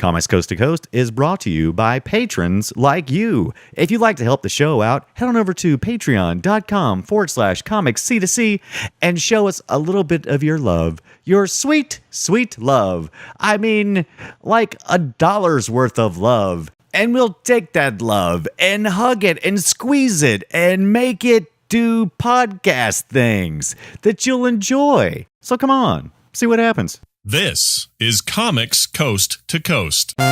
Comics Coast to Coast is brought to you by patrons like you. If you'd like to help the show out, head on over to patreon.com/comicsc2c and show us a little bit of your love. Your sweet, sweet love. I mean, like $1 worth of love. And we'll take that love and hug it and squeeze it and make it do podcast things that you'll enjoy. So come on, see what happens. This is Comics Coast to Coast. Hey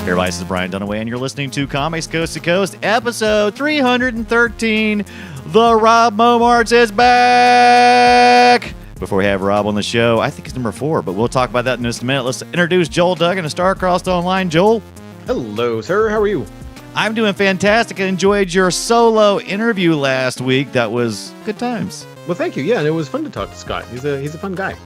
everybody, this is Brian Dunaway, and you're listening to Comics Coast to Coast, episode 313. The Robb Mommaerts is back! Before we have Rob on the show, I think it's number 4, but we'll talk about that in just a minute. Let's introduce Joel Duggan of Starcrossed Online. Joel? Hello, sir. How are you? I'm doing fantastic. I enjoyed your solo interview last week. That was good times. Well, thank you. Yeah, and it was fun to talk to Scott. He's a fun guy.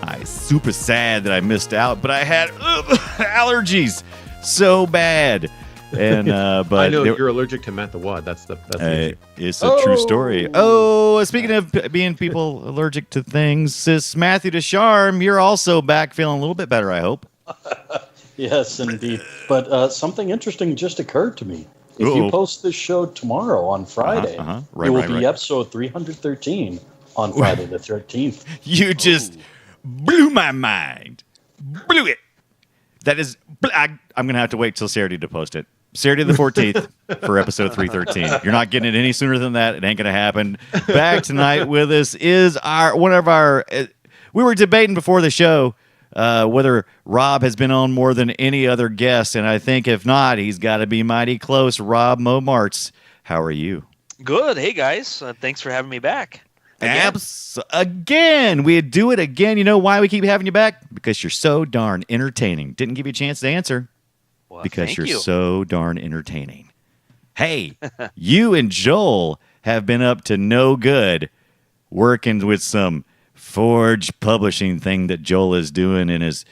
I'm super sad that I missed out, but I had allergies so bad. And but I know you're allergic to Matt the Wad. That's the issue. It's a true story. Oh, speaking of being people allergic to things, this Matthew Ducharme, you're also back feeling a little bit better, I hope. Yes, indeed. But something interesting just occurred to me. If you post this show tomorrow on Friday, it will be episode 313 on Friday the 13th. You just blew my mind. Blew it. That is, I'm going to have to wait till Saturday to post it. Saturday the 14th for episode 313. You're not getting it any sooner than that. It ain't going to happen. Back tonight with us is one of our, we were debating before the show whether Rob has been on more than any other guest, and I think if not, he's got to be mighty close. Robb Mommaerts, how are you? Good. Hey, guys. Thanks for having me back. Again. We do it again. You know why we keep having you back? Because you're so darn entertaining. Didn't give you a chance to answer. Well, because you're so darn entertaining. Hey, you and Joel have been up to no good working with some Forge publishing thing that Joel is doing in his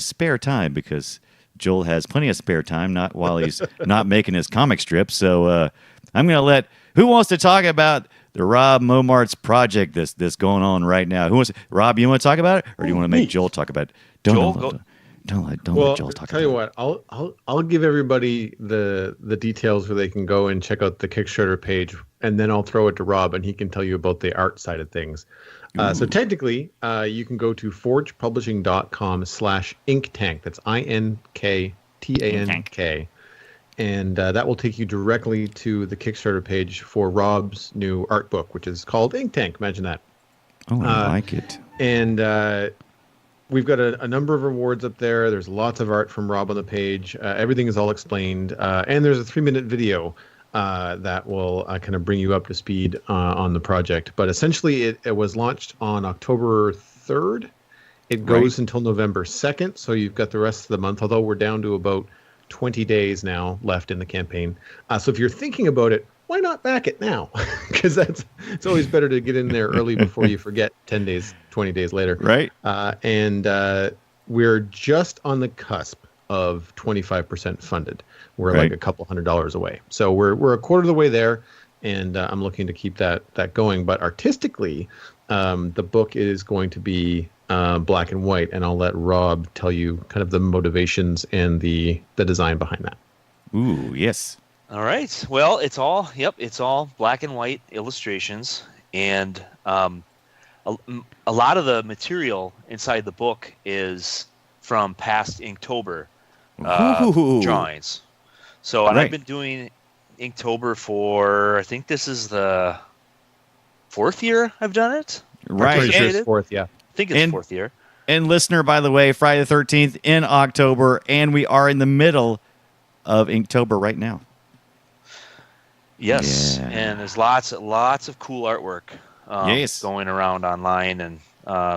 spare time, because Joel has plenty of spare time, not while he's not making his comic strip. So I'm going to let, who wants to talk about the Robb Mommaerts project that's going on right now? Rob, you want to talk about it, or do you want to make Joel talk about it? Don't let Joel talk about it. Tell you what, I'll give everybody the details where they can go and check out the Kickstarter page, and then I'll throw it to Rob, and he can tell you about the art side of things. So technically, you can go to forgepublishing.com/inktank. That's INKTANK. And that will take you directly to the Kickstarter page for Rob's new art book, which is called Ink Tank. Imagine that. Oh, I like it. And we've got a number of rewards up there. There's lots of art from Rob on the page. Everything is all explained. And there's a 3-minute video that will kind of bring you up to speed on the project. But essentially, it was launched on October 3rd. It goes until November 2nd, so you've got the rest of the month, although we're down to about 20 days now left in the campaign. So if you're thinking about it, why not back it now? Because it's always better to get in there early before you forget 10 days, 20 days later. Right. And we're just on the cusp of 25% funded. We're like a couple $100 away. So we're a quarter of the way there, and I'm looking to keep that going. But artistically, the book is going to be black and white, and I'll let Rob tell you kind of the motivations and the design behind that. Ooh, yes. All right. Well, it's all black and white illustrations, and a lot of the material inside the book is from past Inktober drawings. So I've been doing Inktober for, I think this is the 4th year I've done it. Right. Pretty sure it's 4th, yeah. I think it's 4th year. And listener, by the way, Friday the 13th in October, and we are in the middle of Inktober right now. Yes, and there's lots of cool artwork going around online, and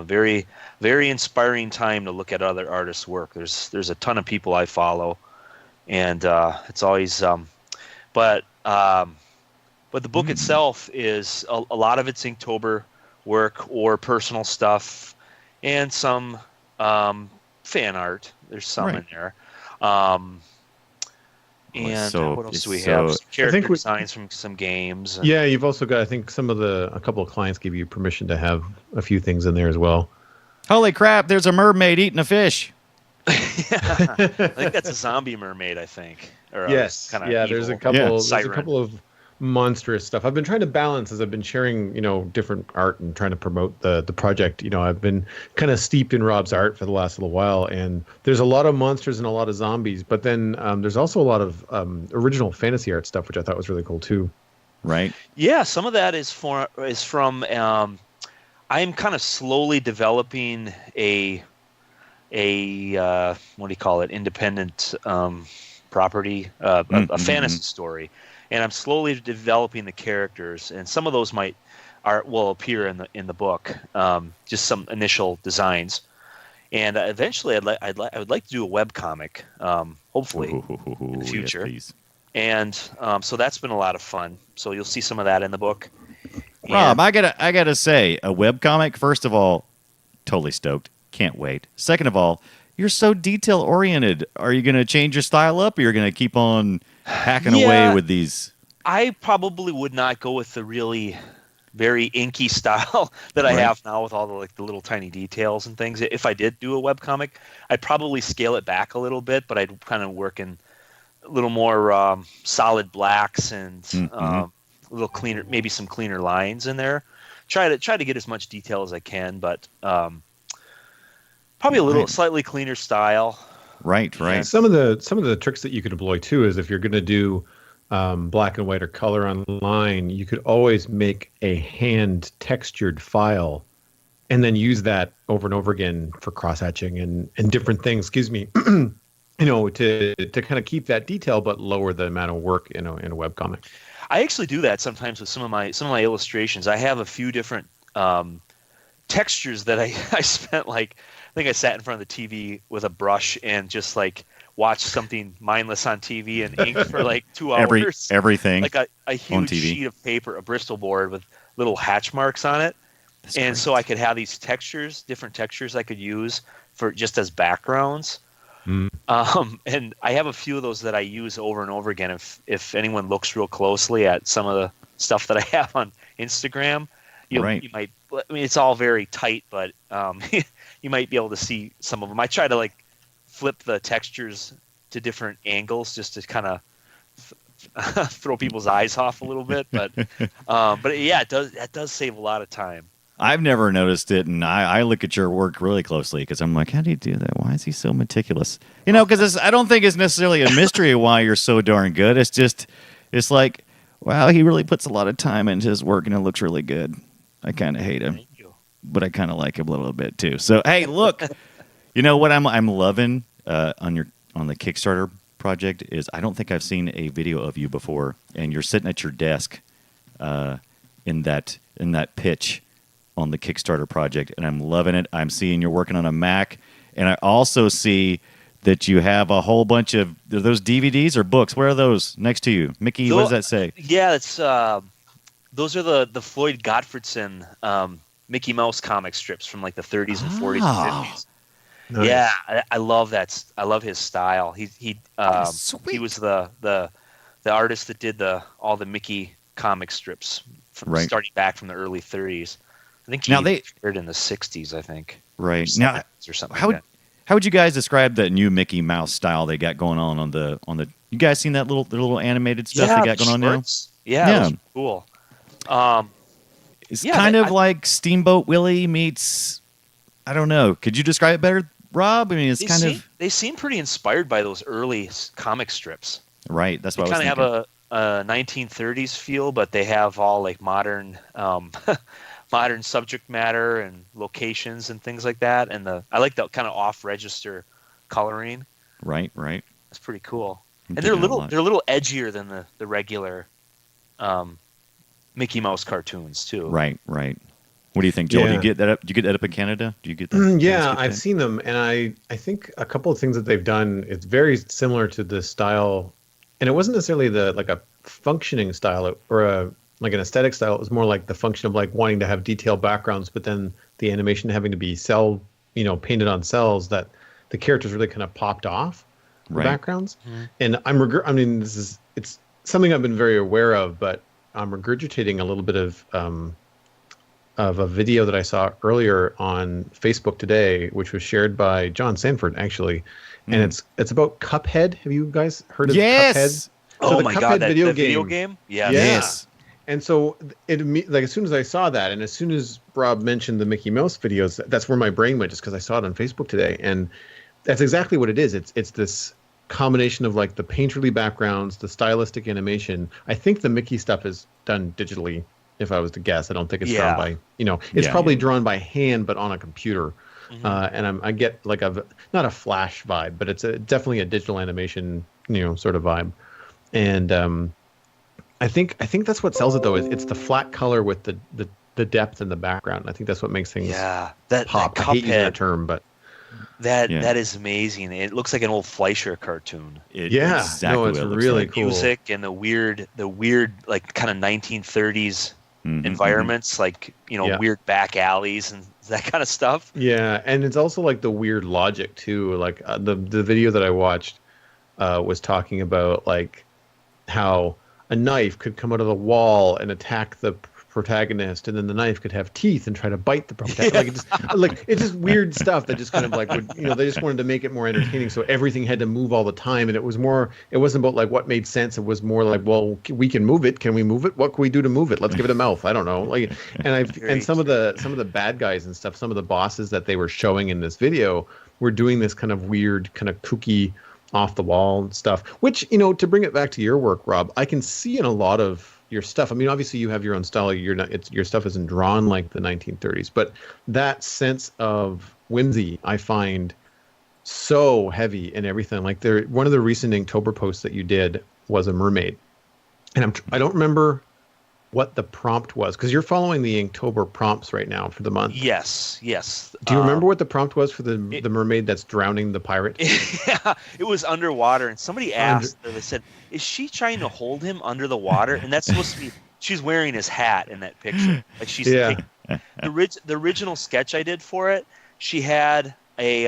very, very inspiring time to look at other artists' work. There's a ton of people I follow, and it's always but the book itself is a lot of it's Inktober work or personal stuff, and some fan art. There's some in there. And what else do we have? Some character designs from some games. Yeah, you've also got, I think, a couple of clients give you permission to have a few things in there as well. Holy crap! There's a mermaid eating a fish. I think that's a zombie mermaid. I think. Or yes. There's a couple of monstrous stuff. I've been trying to balance as I've been sharing, different art and trying to promote the project. I've been kind of steeped in Robb's art for the last little while, and there's a lot of monsters and a lot of zombies, but then there's also a lot of original fantasy art stuff, which I thought was really cool too. Right. Yeah, some of that is from. I'm kind of slowly developing a what do you call it? Independent property, a fantasy story, and I'm slowly developing the characters, and some of those will appear in the book, just some initial designs, and eventually I would like to do a webcomic, hopefully in the future. Yes, and so that's been a lot of fun. So you'll see some of that in the book. Rob, I gotta say, a webcomic. First of all, totally stoked. Can't wait. Second of all, you're so detail oriented. Are you gonna change your style up, or you're gonna keep on hacking away with these? I probably would not go with the really very inky style that I have now with all the little tiny details and things. If I did do a webcomic, I'd probably scale it back a little bit, but I'd kind of work in a little more solid blacks and a little cleaner, maybe some cleaner lines in there. Try to get as much detail as I can, but probably a little slightly cleaner style. Right. And some of the tricks that you could employ too is if you're going to do black and white or color online, you could always make a hand textured file and then use that over and over again for cross hatching and different things. Excuse me. To kind of keep that detail but lower the amount of work in a webcomic. I actually do that sometimes with some of my illustrations. I have a few different textures that I spent I think I sat in front of the TV with a brush and just watched something mindless on TV and inked for 2 hours. Everything. Like a huge sheet of paper, a Bristol board with little hatch marks on it. That's great. So I could have these different textures I could use for just as backgrounds. And I have a few of those that I use over and over again. If anyone looks real closely at some of the stuff that I have on Instagram, you might. I mean, it's all very tight, but you might be able to see some of them. I try to flip the textures to different angles just to kind of throw people's eyes off a little bit. But yeah, that does save a lot of time. I've never noticed it, and I look at your work really closely because I'm like, how do you do that? Why is he so meticulous? Because I don't think it's necessarily a mystery why you're so darn good. It's like, wow, he really puts a lot of time into his work, and it looks really good. I kind of hate him, but I kind of like him a little bit too. So hey, look, what I'm loving on the Kickstarter project is I don't think I've seen a video of you before, and you're sitting at your desk in that pitch on the Kickstarter project, and I'm loving it. I'm seeing you're working on a Mac, and I also see that you have a whole bunch of those DVDs or books. Where are those next to you, Mickey? What does that say? Yeah, it's those are the Floyd Gottfriedson Mickey Mouse comic strips from the 30s and 40s and 50s. Nice. Yeah, I love that. I love his style. He was the artist that did all the Mickey comic strips starting back from the early 30s. I think he appeared in the 60s, I think. Right. Now, or something how would you guys describe that new Mickey Mouse style they got going on the you guys seen that little animated stuff they got going on now? Yeah. Those are cool. It's kind of like Steamboat Willie meets, I don't know. Could you describe it better, Rob? I mean, they seem pretty inspired by those early comic strips. Right. That's what I was thinking. They kind of have a 1930s feel, but they have all modern modern subject matter and locations and things like that. And I like the kind of off-register coloring. Right. That's pretty cool. And they're a little edgier than the regular Mickey Mouse cartoons too. Right. What do you think, Joel? Do you get that up? Do you get that up in Canada? Do you get that? Yeah, I've seen them, and I think a couple of things that they've done. It's very similar to the style, and it wasn't necessarily a functioning style or an aesthetic style. It was more like the function of wanting to have detailed backgrounds, but then the animation having to be painted on cells that the characters really kind of popped off the backgrounds. Mm-hmm. And it's something I've been very aware of, but I'm regurgitating a little bit of of a video that I saw earlier on Facebook today, which was shared by John Sanford, actually. And it's about Cuphead. Have you guys heard of Cuphead? So my God, that video game? Yeah. Yes. And so as soon as I saw that, and as soon as Rob mentioned the Mickey Mouse videos, that's where my brain went, just because I saw it on Facebook today. And that's exactly what it is. It's this combination of like the painterly backgrounds, the stylistic animation. I think the Mickey stuff is done digitally, if I was to guess. I don't think it's drawn by, it's probably drawn by hand, but on a computer. And I get like not a Flash vibe, but it's definitely a digital animation, sort of vibe. And I think that's what sells it, though. It's the flat color with the depth in the background. I think that's what makes things pop. That I hate using that term, but that is amazing. It looks like an old Fleischer cartoon. It's really cool. Music and the weird like kind of 1930s environments, like weird back alleys and that kind of stuff. Yeah, and it's also like the weird logic too. Like the video that I watched was talking about like how a knife could come out of the wall and attack the protagonist, and then the knife could have teeth and try to bite the protagonist. It's just weird stuff that just kind of like would, they just wanted to make it more entertaining, so everything had to move all the time, and it wasn't about like what made sense. It was more like, well, we can move it. Can we move it? What can we do to move it? Let's give it a mouth. I don't know. And some of the bad guys and stuff, some of the bosses that they were showing in this video were doing this kind of weird, kind of kooky, off the wall stuff, which, to bring it back to your work, Rob, I can see in a lot of your stuff. I mean, obviously you have your own style. Your stuff isn't drawn like the 1930s, but that sense of whimsy I find so heavy in everything. Like one of the recent Inktober posts that you did was a mermaid, and I don't remember what the prompt was, because you're following the Inktober prompts right now for the month. Yes. Do you remember what the prompt was for the mermaid that's drowning the pirate? Yeah, it was underwater, and somebody asked her, they said, is she trying to hold him under the water? And that's supposed to be, she's wearing his hat in that picture. Like she's taking, the original sketch I did for it, she had a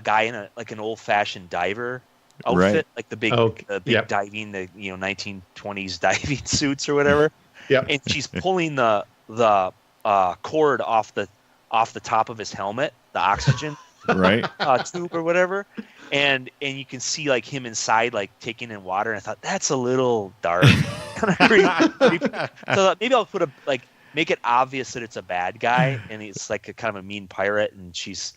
guy in an old fashioned diver outfit, like the big diving, 1920s diving suits or whatever. Yeah. And she's pulling the cord off the top of his helmet, the oxygen tube or whatever, and you can see like him inside, like taking in water. And I thought that's a little dark, kind of creepy. So maybe I'll make it obvious that it's a bad guy and it's like a kind of a mean pirate, and she's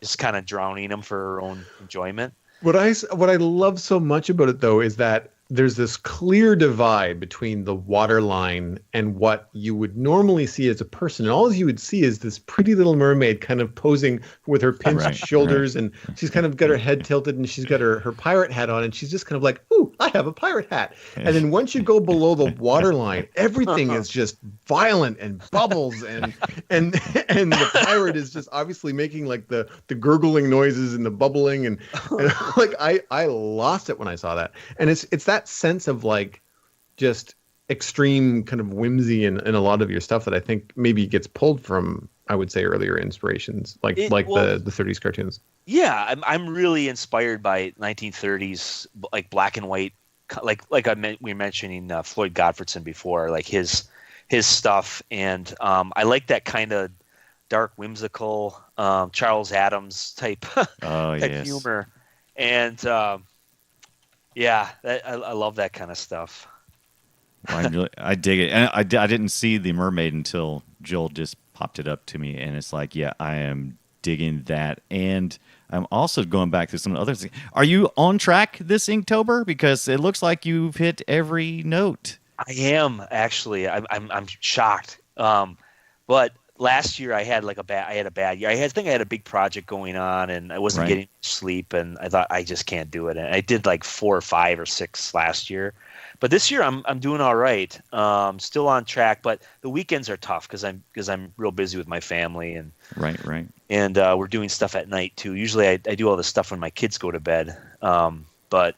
just kind of drowning him for her own enjoyment. What I love so much about it, though, is that there's this clear divide between the waterline and what you would normally see as a person. And all you would see is this pretty little mermaid kind of posing with her pinched shoulders, and she's kind of got her head tilted, and she's got her pirate hat on, and she's just kind of like, ooh, I have a pirate hat. And then once you go below the waterline, everything is just violent and bubbles, and the pirate is just obviously making like the gurgling noises and the bubbling, and like I lost it when I saw that. And it's that sense of like just extreme kind of whimsy in a lot of your stuff that I think maybe gets pulled from, I would say, earlier inspirations, the 30s cartoons. Yeah, I'm really inspired by 1930s like black and white, we were mentioning Floyd Gottfredson before, like his stuff, and I like that kind of dark, whimsical Charles Addams type humor, and I love that kind of stuff. I dig it. And I didn't see the mermaid until Joel just popped it up to me, and it's like, yeah, I am digging that. And I'm also going back to some other things. Are you on track this Inktober? Because it looks like you've hit every note. I am, actually. I'm shocked. But last year I had a bad year. I think I had a big project going on, and I wasn't getting sleep, and I thought I just can't do it. And I did like 4 or 5 or 6 last year. But this year I'm doing all right. Still on track, but the weekends are tough because I'm real busy with my family, and and we're doing stuff at night too. Usually I do all this stuff when my kids go to bed. But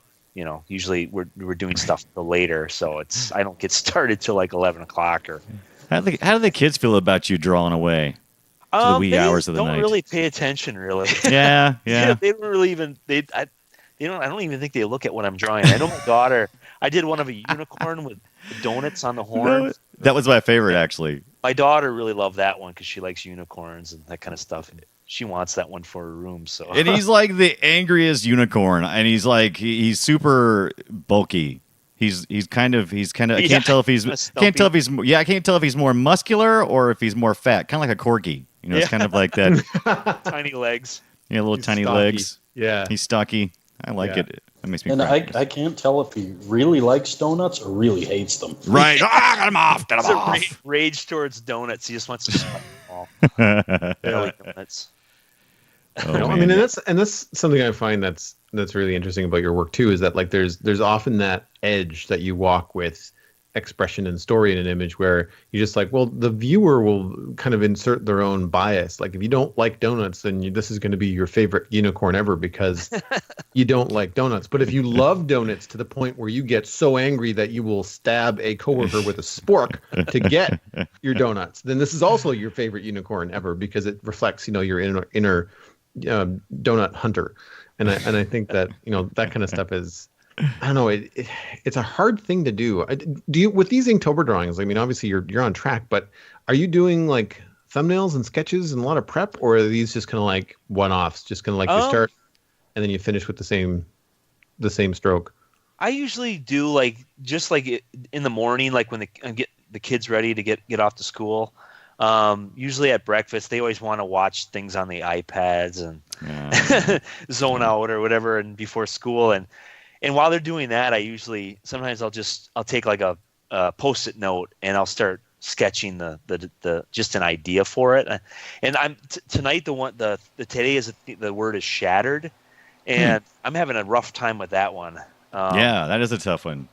usually we're doing stuff till later, so I don't get started till like 11 o'clock or. How do the kids feel about you drawing away to the wee hours of the night? They don't really pay attention, really. Yeah. They don't really even. I don't even think they look at what I'm drawing. I know my daughter. I did one of a unicorn with donuts on the horn. That was my favorite, actually. My daughter really loved that one because she likes unicorns and that kind of stuff. And she wants that one for her room. So, and he's like the angriest unicorn, and he's like he's super bulky. He's kind of I can't tell if he's I can't tell if he's more muscular or if he's more fat, kind of like a corgi. It's kind of like that. Tiny legs. Yeah, little tiny stocky. legs. Yeah, he's stocky. I like it. That makes me. And I can't tell if he really likes donuts or really hates them. Right. Get him off. Get him off. Rage towards donuts. He just wants to smell them all. Donuts. I mean, and that's something I find that's really interesting about your work too, is that like there's often that edge that you walk with expression and story in an image where you're just like, well, the viewer will kind of insert their own bias. Like if you don't like donuts, then this is going to be your favorite unicorn ever because you don't like donuts. But if you love donuts to the point where you get so angry that you will stab a coworker with a spork to get your donuts, then this is also your favorite unicorn ever because it reflects, your inner donut hunter. And I think that, that kind of stuff is, I don't know. It's a hard thing to do. Do you with these Inktober drawings? I mean, obviously you're on track, but are you doing like thumbnails and sketches and a lot of prep, or are these just kind of like one-offs? Just kind of like you start and then you finish with the same stroke. I usually do just in the morning, like when I get the kids ready to get off to school. Usually at breakfast, they always want to watch things on the iPads and zone out or whatever, and before school and while they're doing that, sometimes I'll take like a Post-it note and I'll start sketching the just an idea for it. And I'm tonight today is the word is shattered, and I'm having a rough time with that one. That is a tough one.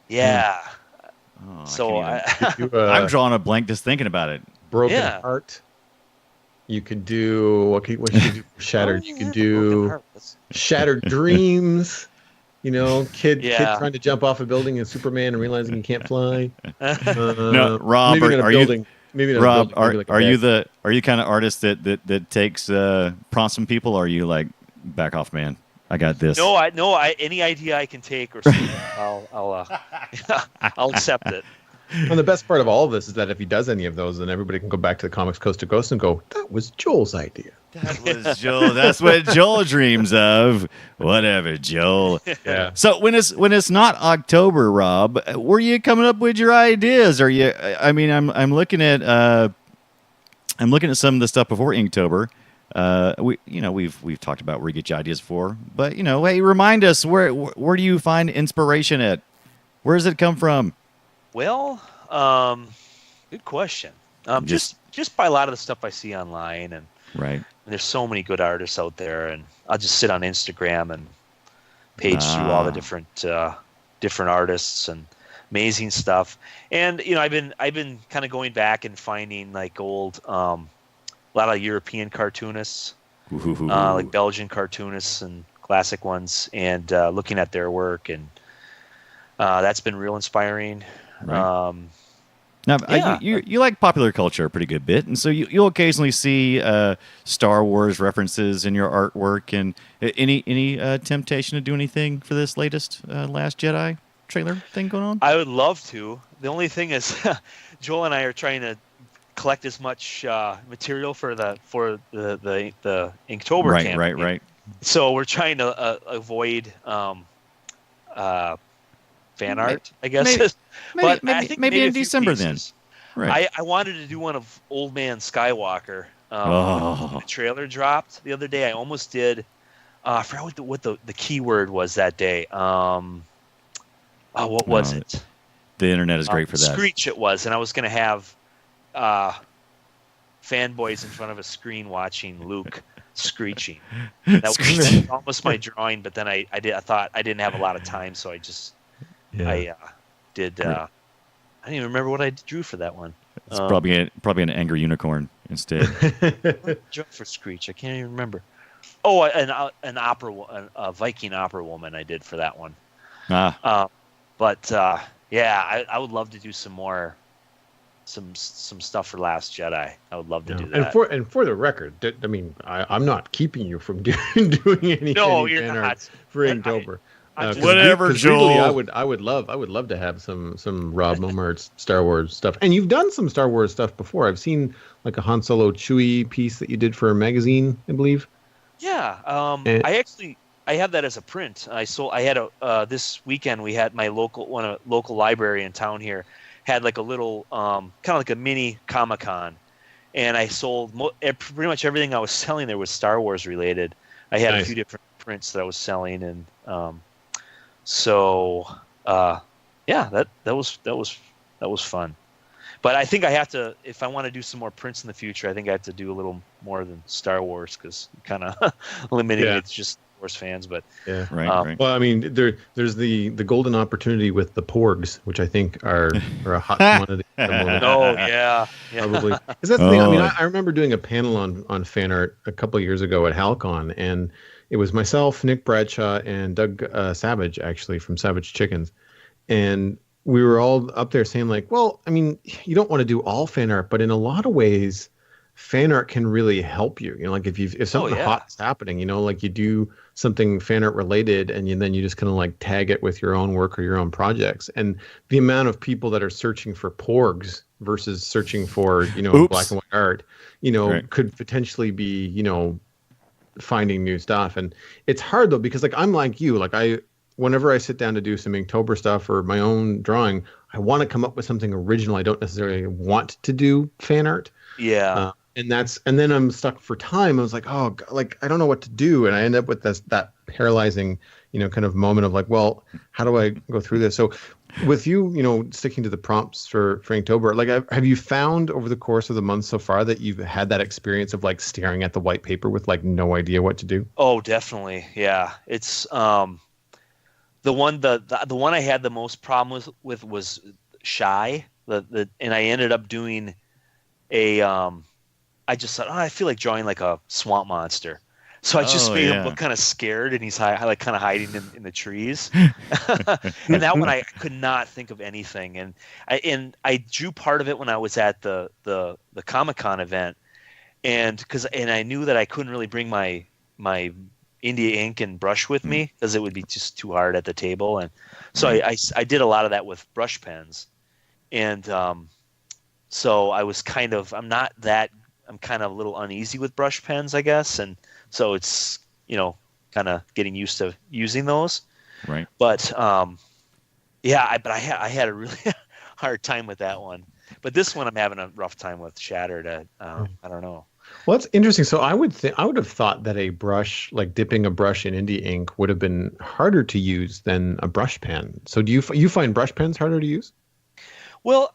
Yeah. Oh, so I'm drawing a blank just thinking about it. Broken heart. You could do what should you do? Shattered. You could do shattered dreams. Kid trying to jump off a building as Superman and realizing he can't fly. No, Rob, maybe are you the kind of artist that takes prompts from people? Or are you like back off, man? I got this. No, any idea I can take or something, I'll accept it. And the best part of all of this is that if he does any of those, then everybody can go back to the Comics Coast to Coast and go, that was Joel's idea. That was Joel. That's what Joel dreams of. Whatever, Joel. Yeah. So when it's not October, Rob, were you coming up with your ideas? Are you? I mean, I'm looking at some of the stuff before Inktober. We've talked about where you get your ideas for, but hey, remind us where do you find inspiration at? Where does it come from? Well, good question. Just by a lot of the stuff I see online, and right. And there's so many good artists out there, and I'll just sit on Instagram and page through all the different artists and amazing stuff. And I've been kind of going back and finding like old a lot of European cartoonists, like Belgian cartoonists and classic ones, and looking at their work, and that's been real inspiring. Right. Now, you like popular culture a pretty good bit, and so you'll occasionally see Star Wars references in your artwork. And any temptation to do anything for this latest Last Jedi trailer thing going on? I would love to. The only thing is, Joel and I are trying to collect as much material for the Inktober campaign. Right. So we're trying to avoid fan art, I guess. Maybe in December pieces. Then. Right. I wanted to do one of Old Man Skywalker. The trailer dropped the other day. I almost did. I forgot what the keyword was that day. What was it? The internet is great for that. Screech it was, and I was going to have fanboys in front of a screen watching Luke screeching. That was almost my drawing, but then I thought I didn't have a lot of time, so I just I don't even remember what I drew for that one. It's probably an angry unicorn instead. Drew for Screech, I can't even remember. Oh, a Viking opera woman I did for that one. But I would love to do some more, some stuff for Last Jedi. I would love to do that. And for the record, I mean, I'm not keeping you from doing any you're fan not. art for Inktober. Whatever, Joel. Really, I would love to have some Robb Mommaerts Star Wars stuff. And you've done some Star Wars stuff before. I've seen like a Han Solo Chewie piece that you did for a magazine, I believe. Yeah, I have that as a print. I had this weekend we had my local library in town here had like a little kind of like a mini Comic-Con, and I sold pretty much everything I was selling there was Star Wars related. I had a few different prints that I was selling, and that was fun. But I think I have to, if I want to do some more prints in the future, I think I have to do a little more than Star Wars, because kind of limiting it to just Star Wars fans. But right. Well, I mean, there's the golden opportunity with the Porgs, which I think are a hot commodity. Oh yeah, probably. Because that's the thing. I mean, I remember doing a panel on fan art a couple of years ago at HalCon, and it was myself, Nick Bradshaw, and Doug Savage, actually, from Savage Chickens, and we were all up there saying like, well, I mean, you don't want to do all fan art, but in a lot of ways, fan art can really help you. You know, like if something hot is happening, you know, like you do something fan art related, and then you just kind of like tag it with your own work or your own projects. And the amount of people that are searching for Porgs versus searching for, you know, black and white art, you know, could potentially be, you know, finding new stuff. And it's hard though, because like I'm like you, like whenever I sit down to do some Inktober stuff or my own drawing, I want to come up with something original. I don't necessarily want to do fan art. Yeah. And then I'm stuck for time. I was like, oh, like, I don't know what to do. And I end up with that paralyzing, you know, kind of moment of like, well, how do I go through this? So with you, you know, sticking to the prompts for Inktober, like, have you found over the course of the month so far that you've had that experience of like staring at the white paper with like no idea what to do? Oh, definitely. Yeah. It's, the one I had the most problem with was Shy. And I ended up doing I just thought, I feel like drawing like a swamp monster. So I just made him look kind of scared, and he's like kind of hiding in the trees. And that one I could not think of anything. And I drew part of it when I was at the Comic-Con event, and I knew that I couldn't really bring my India ink and brush with me because it would be just too hard at the table. And so I did a lot of that with brush pens. And so I was kind of a little uneasy with brush pens, I guess. And so it's, you know, kind of getting used to using those. Right. But I had a really hard time with that one. But this one I'm having a rough time with. Shattered. I don't know. Well, that's interesting. So I would have thought that a brush, like dipping a brush in India ink, would have been harder to use than a brush pen. So do you find brush pens harder to use? Well,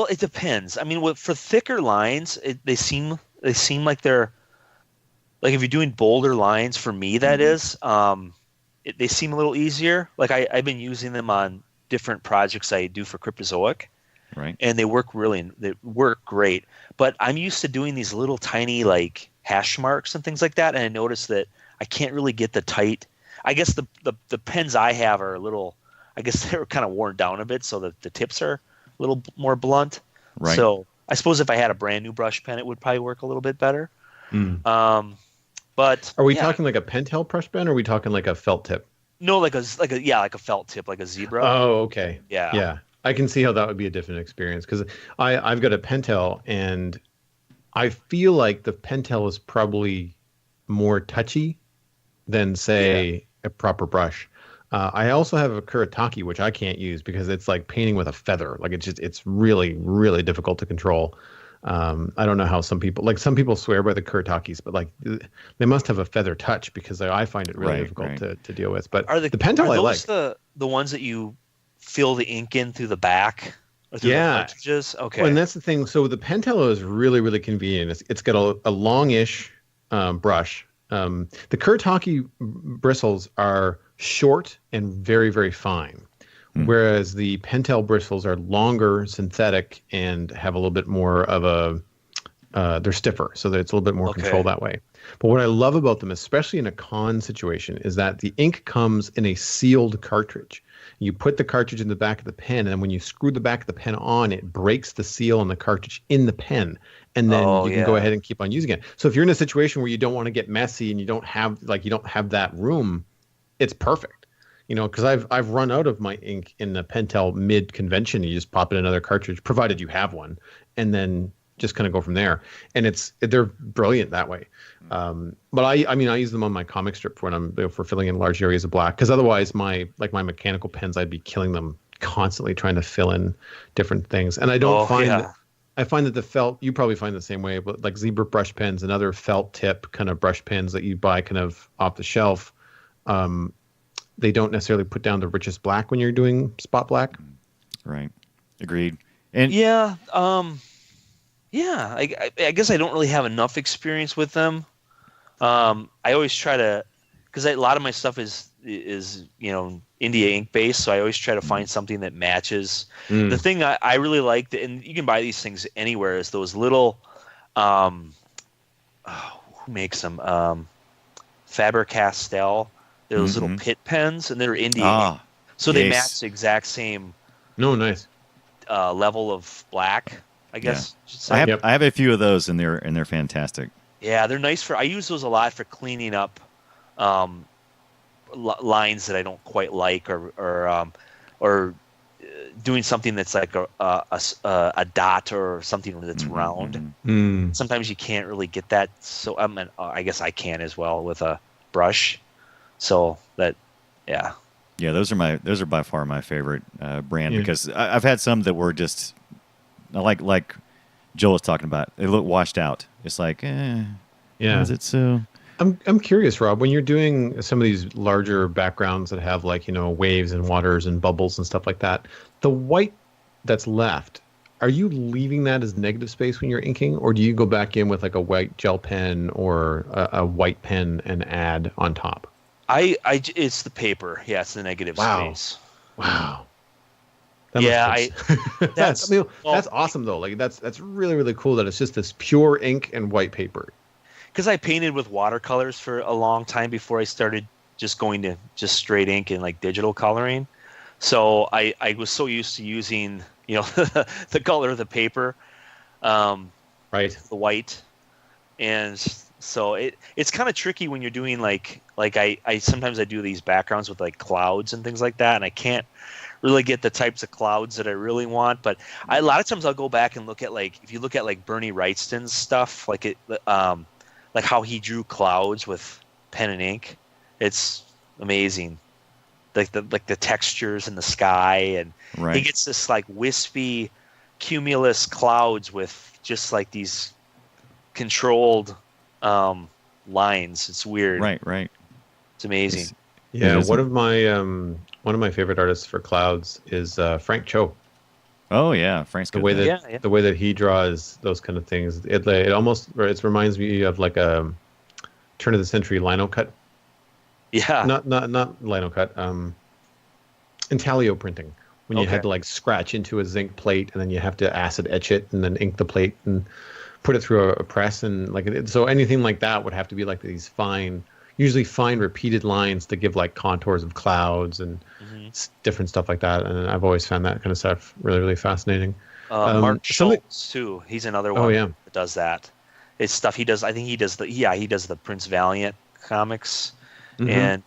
it depends. I mean, for thicker lines, they seem like they're like, if you're doing bolder lines, for me that is, they seem a little easier. Like I've been using them on different projects I do for Cryptozoic. Right. And they work great. But I'm used to doing these little tiny like hash marks and things like that, and I noticed that I can't really get the tight. I guess the pens I have are a little, I guess they're kind of worn down a bit, so that the tips are a little more blunt. Right. So I suppose if I had a brand new brush pen, it would probably work a little bit better. But are we talking like a Pentel brush pen, or are we talking like a felt tip? No, like a felt tip, like a zebra. Oh, okay. Yeah. I can see how that would be a different experience, because I've got a Pentel, and I feel like the Pentel is probably more touchy than, say, a proper brush. I also have a Kuretake, which I can't use because it's like painting with a feather. Like it's really, really difficult to control. I don't know how some people swear by the Kuretakes, but like they must have a feather touch, because I find it really difficult to deal with. But the Pentel I like. The ones that you fill the ink in through the back or through the cartridges? Okay. Well, and that's the thing. So the Pentel is really, really convenient. It's got a longish brush. The Kuretake bristles are short and very, very fine, whereas the Pentel bristles are longer, synthetic, and have a little bit more of they're stiffer, so that it's a little bit more control that way. But what I love about them, especially in a con situation, is that the ink comes in a sealed cartridge. You put the cartridge in the back of the pen, and then when you screw the back of the pen on, it breaks the seal on the cartridge in the pen, and then you can go ahead and keep on using it. So if you're in a situation where you don't want to get messy and you don't have that room, it's perfect. Because I've run out of my ink in the Pentel mid convention. You just pop in another cartridge, provided you have one, and then just kind of go from there. And they're brilliant that way. But I use them on my comic strip for filling in large areas of black, because otherwise my mechanical pens, I'd be killing them constantly trying to fill in different things. And I don't I find that the felt, you probably find the same way, but like zebra brush pens and other felt tip kind of brush pens that you buy kind of off the shelf, they don't necessarily put down the richest black when you're doing spot black. Right. Agreed. And I guess I don't really have enough experience with them. I always try to, because a lot of my stuff is India ink based, so I always try to find something that matches. The thing I really like, and you can buy these things anywhere, is those little, who makes them? Faber-Castell. They're those little pit pens, and they're India ink. So they match the exact same nice level of black, I guess. I have a few of those, and they're fantastic. Yeah, they're nice I use those a lot for cleaning up lines that I don't quite like, or doing something that's like a dot or something that's round. Sometimes you can't really get that, so I guess I can as well with a brush. So that, yeah, those are by far my favorite brand, because I've had some that were just like Joel was talking about. They look washed out. It's like, is it so? I'm curious, Rob, when you're doing some of these larger backgrounds that have waves and waters and bubbles and stuff like that, the white that's left, are you leaving that as negative space when you're inking, or do you go back in with like a white gel pen or a white pen and add on top? It's the paper. Yeah, it's the negative space. Wow. That's awesome though. Like that's really, really cool that it's just this pure ink and white paper. Because I painted with watercolors for a long time before I started just going to just straight ink and like digital coloring. So I was so used to using the color of the paper, right, the white, and so it's kind of tricky when you're doing like I sometimes I do these backgrounds with like clouds and things like that, and I can't really get the types of clouds that I really want. But a lot of times I'll go back and look at if you look at like Bernie Wrightston's stuff, like how he drew clouds with pen and ink. It's amazing. Like the textures in the sky, and he gets this like wispy cumulus clouds with just like these controlled lines. It's weird. Right. It's amazing. One of my favorite artists for clouds is Frank Cho. Oh yeah, Frank's good. The way that he draws those kind of things, it reminds me of like a turn of the century lino cut. Yeah. Not lino cut. Intaglio printing, when you had to like scratch into a zinc plate and then you have to acid etch it and then ink the plate and put it through a press, and so anything like that would have to be like these usually fine repeated lines to give like contours of clouds and different stuff like that. And I've always found that kind of stuff really, really fascinating. Mark Schultz too. He's another one that does that. It's stuff he does. I think he does the Prince Valiant comics, and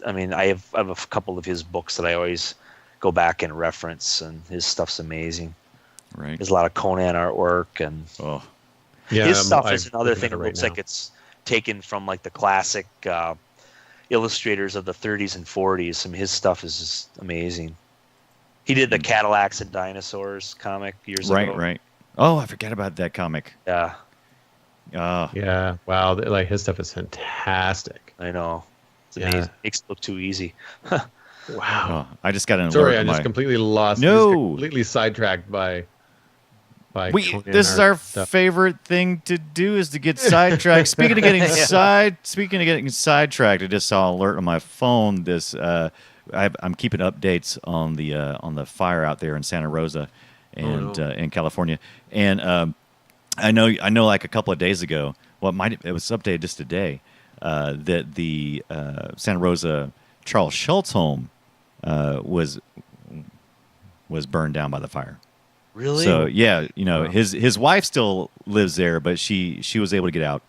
I have a couple of his books that I always go back and reference, and his stuff's amazing. Right. There's a lot of Conan artwork, and his stuff is another thing that looks like it's taken from like the classic illustrators of the 30s and 40s. Some of his stuff is just amazing. He did the Cadillacs and Dinosaurs comic years ago. Right. Oh, I forget about that comic. Yeah. Yeah. Wow. Like his stuff is fantastic. I know. It's amazing. Makes it look too easy. Wow. I just got an alert. Sorry, I just completely lost. No. Completely sidetracked by this is our favorite thing to do, is to get sidetracked. Speaking of getting sidetracked, I just saw an alert on my phone. I'm keeping updates on the fire out there in Santa Rosa and in California. And I know like a couple of days ago, it was updated just today, that the Santa Rosa Charles Schultz home was burned down by the fire. Really? So his wife still lives there, but she was able to get out.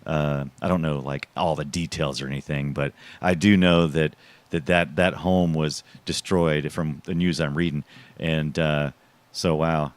I don't know like all the details or anything, but I do know that home was destroyed from the news I'm reading, and so wow,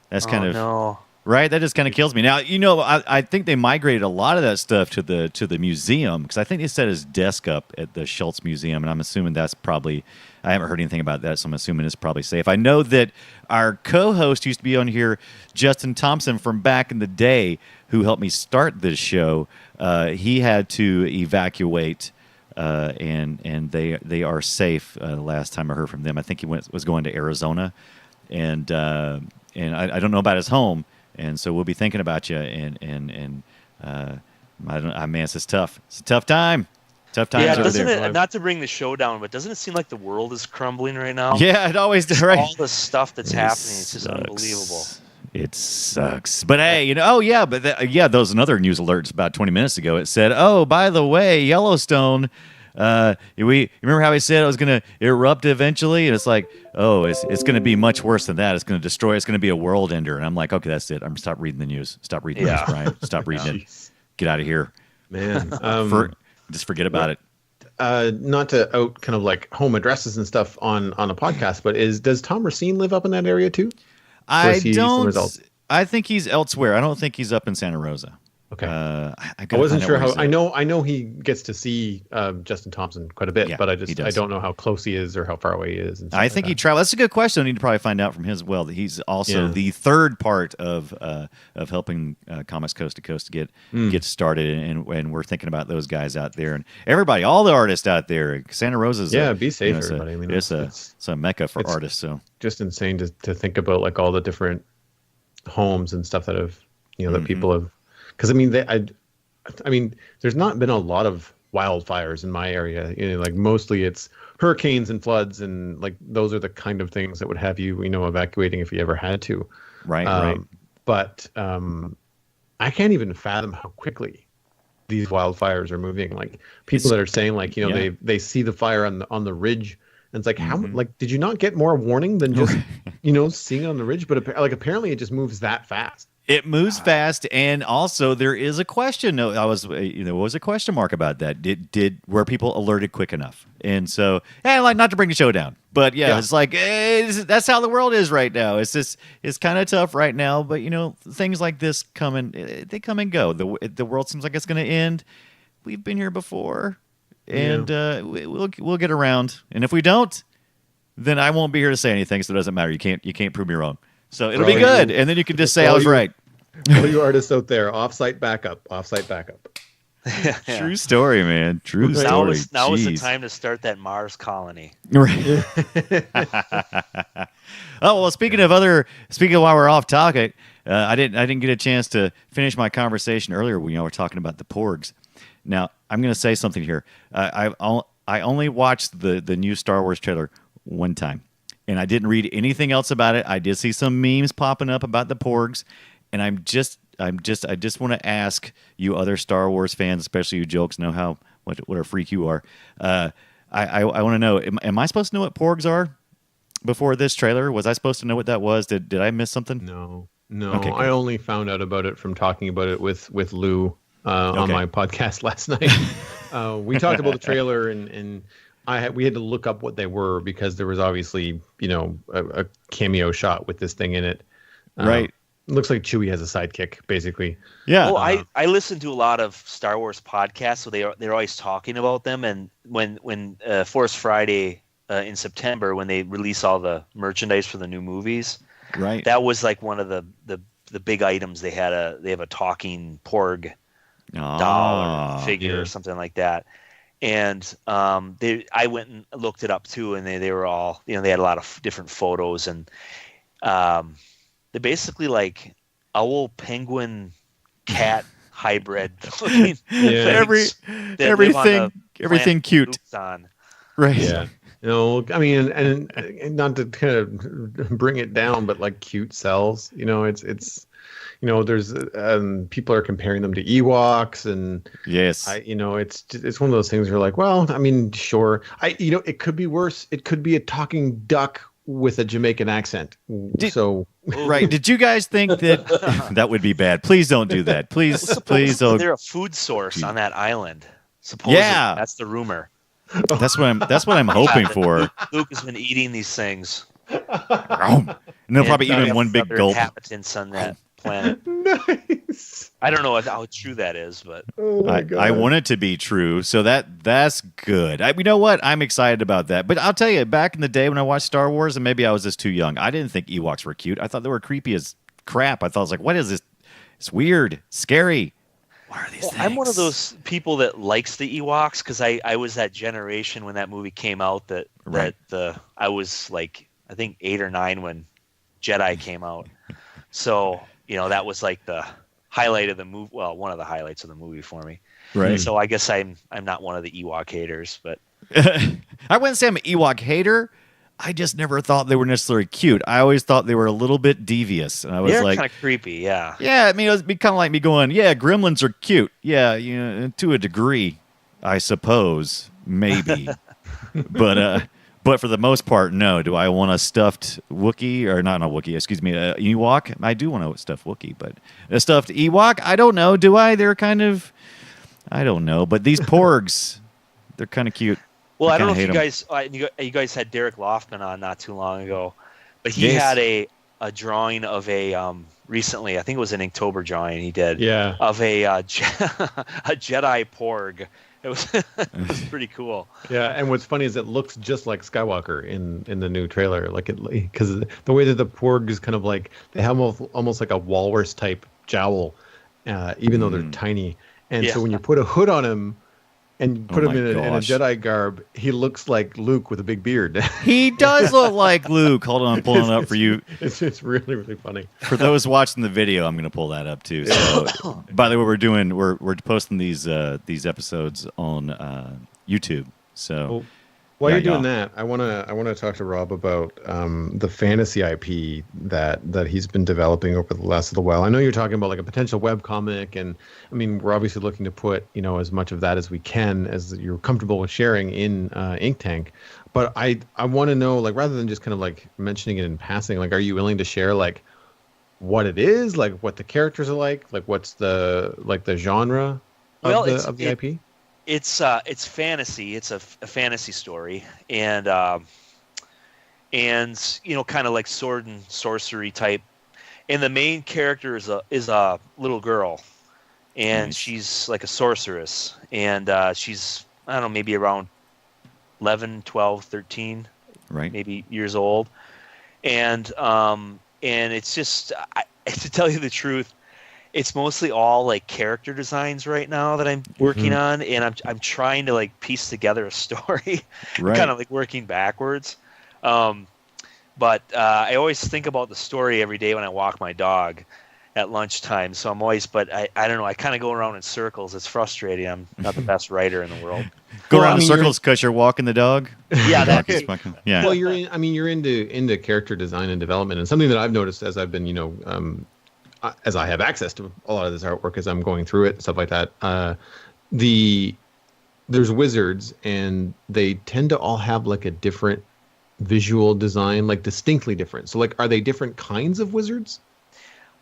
that's kind of no. Right, that just kind of kills me. Now, I think they migrated a lot of that stuff to the museum, because I think they set his desk up at the Schultz Museum, and I'm assuming that's probably, I haven't heard anything about that, so I'm assuming it's probably safe. I know that our co-host used to be on here, Justin Thompson, from back in the day, who helped me start this show. He had to evacuate, and they are safe. The last time I heard from them, I think he was going to Arizona, and I don't know about his home. And so we'll be thinking about you, and I don't. Man, it's tough. It's a tough time. Tough times. Yeah, over doesn't there. it? Not to bring the show down, but doesn't it seem like the world is crumbling right now? Yeah, it always does. Right. All the stuff that's happening, it's just unbelievable. It sucks. But hey, those another news alerts about 20 minutes ago. It said, oh, by the way, Yellowstone. We remember how he said it was going to erupt eventually, and it's like, oh, it's going to be much worse than that. It's going to destroy. It's going to be a world ender. And I'm like, okay, that's it. I'm stop reading the news. Stop reading the news, Brian. Stop reading it. Get out of here, man. Just forget about it. Not to out kind of like home addresses and stuff on a podcast, but does Tom Racine live up in that area too? I don't. I think he's elsewhere. I don't think he's up in Santa Rosa. Okay. I wasn't sure how. I know he gets to see Justin Thompson quite a bit, but I don't know how close he is or how far away he is. And I think he travels. That's a good question. I need to probably find out from his. Well, he's also the third part of helping Comics Coast to Coast to get started, and we're thinking about those guys out there and everybody, all the artists out there. Santa Rosa's be safe, everybody. I mean, it's a mecca for artists. So just insane to think about like all the different homes and stuff that have that people have. Because I mean, there's not been a lot of wildfires in my area. Like mostly it's hurricanes and floods, and like those are the kind of things that would have you, evacuating if you ever had to. Right. But I can't even fathom how quickly these wildfires are moving. Like people that are saying, like they see the fire on the ridge, and it's like how did you not get more warning than just seeing it on the ridge? But apparently it just moves that fast. It moves fast, and also there is a question. No, was a question mark about that. Were people alerted quick enough? And so, not to bring the show down, but it's like that's how the world is right now. It's kind of tough right now, but things like this come and go. The world seems like it's going to end. We've been here before, and we'll get around. And if we don't, then I won't be here to say anything. So it doesn't matter. You can't prove me wrong. So it'll be good, and then you can just say I was right. All you artists out there, offsite backup. True story, man. True story. Now is the time to start that Mars colony. Right. Oh well, speaking of while we're off topic, I didn't get a chance to finish my conversation earlier when we're talking about the Porgs. Now I'm going to say something here. I only watched the new Star Wars trailer one time. And I didn't read anything else about it. I did see some memes popping up about the Porgs, and I just want to ask you other Star Wars fans, especially you jokes, know what a freak you are. I want to know, am I supposed to know what Porgs are before this trailer? Was I supposed to know what that was? Did I miss something? No. Okay, I only found out about it from talking about it with Lou on my podcast last night. We talked about the trailer and. We had to look up what they were because there was obviously, a cameo shot with this thing in it. Right. It looks like Chewie has a sidekick, basically. Yeah. Well, I listen to a lot of Star Wars podcasts, so they're always talking about them. And when Force Friday in September, when they release all the merchandise for the new movies, right, that was like one of the big items. They have a talking Porg doll or figure or something like that. And I went and looked it up too, and they were all, they had a lot of different photos, and they're basically like owl, penguin, cat hybrid. Everything cute. Right. Yeah. I mean, and not to kind of bring it down, but like cute cells. It's. There's people are comparing them to Ewoks, and yes, it's one of those things where like, well, I mean, sure, it could be worse. It could be a talking duck with a Jamaican accent. Right. Did you guys think that that would be bad? Please don't do that. Please don't. They're a food source on that island. Supposedly, that's the rumor. That's what I'm hoping for. Luke has been eating these things. And they'll probably eat in one big gulp. Inhabitants on that planet. Nice. I don't know how true that is, but I want it to be true. So that's good. You know what? I'm excited about that. But I'll tell you, back in the day when I watched Star Wars, and maybe I was just too young, I didn't think Ewoks were cute. I thought they were creepy as crap. I was like, what is this? It's weird, scary. What are these things? I'm one of those people that likes the Ewoks because I was that generation when that movie came out I was like, I think 8 or 9 when Jedi came out. So, that was like the highlight of the movie. Well, one of the highlights of the movie for me. Right. So I guess I'm not one of the Ewok haters, but I wouldn't say I'm an Ewok hater. I just never thought they were necessarily cute. I always thought they were a little bit devious, and I was like, kind of creepy, yeah. Yeah, I mean, it would be kind of like me going, yeah, gremlins are cute. Yeah, to a degree, I suppose, maybe. But for the most part, no. Do I want a stuffed Wookiee or not a Wookiee? Excuse me, a Ewok? I do want a stuffed Wookiee, but a stuffed Ewok? I don't know. Do I? They're kind of, I don't know. But these porgs, they're kind of cute. Well, I don't know if you guys had Derek Loftman on not too long ago, but he had a drawing of a recently. I think it was an Inktober drawing he did. Yeah. Of a Jedi porg. It was pretty cool. Yeah, and what's funny is it looks just like Skywalker in the new trailer, because the way that the porg is kind of like they have almost like a walrus type jowl, even though they're tiny. And so when you put a hood on him and put him in a Jedi garb, he looks like Luke with a big beard. He does look like Luke. Hold on, I'm pulling it up for you. It's really, really funny. For those watching the video, I'm going to pull that up too. So, by the way, we're posting these episodes on YouTube. So while you're doing that, I want to talk to Rob about the fantasy IP that he's been developing over the last little while. I know you're talking about like a potential webcomic, and I mean we're obviously looking to put as much of that as we can, as you're comfortable with sharing in Ink Tank. But I want to know, like, rather than just kind of like mentioning it in passing, like, are you willing to share like what it is, like what the characters are like what's the genre of the IP? It's fantasy. It's a fantasy story, and kind of like sword and sorcery type. And the main character is a little girl, and she's like a sorceress, and she's, I don't know, maybe around 11, 12, 13, right, maybe years old, and it's just, to tell you the truth, it's mostly all like character designs right now that I'm working on, and I'm trying to like piece together a story, kind of like working backwards. But I always think about the story every day when I walk my dog at lunchtime. So I'm always, but I don't know, I kind of go around in circles. It's frustrating. I'm not the best writer in the world. Go around in circles because you're walking the dog? Yeah, yeah. Well, you're into character design and development, and something that I've noticed as I've been, as I have access to a lot of this artwork as I'm going through it, stuff like that. There's wizards, and they tend to all have like a different visual design, like distinctly different. So, like, are they different kinds of wizards?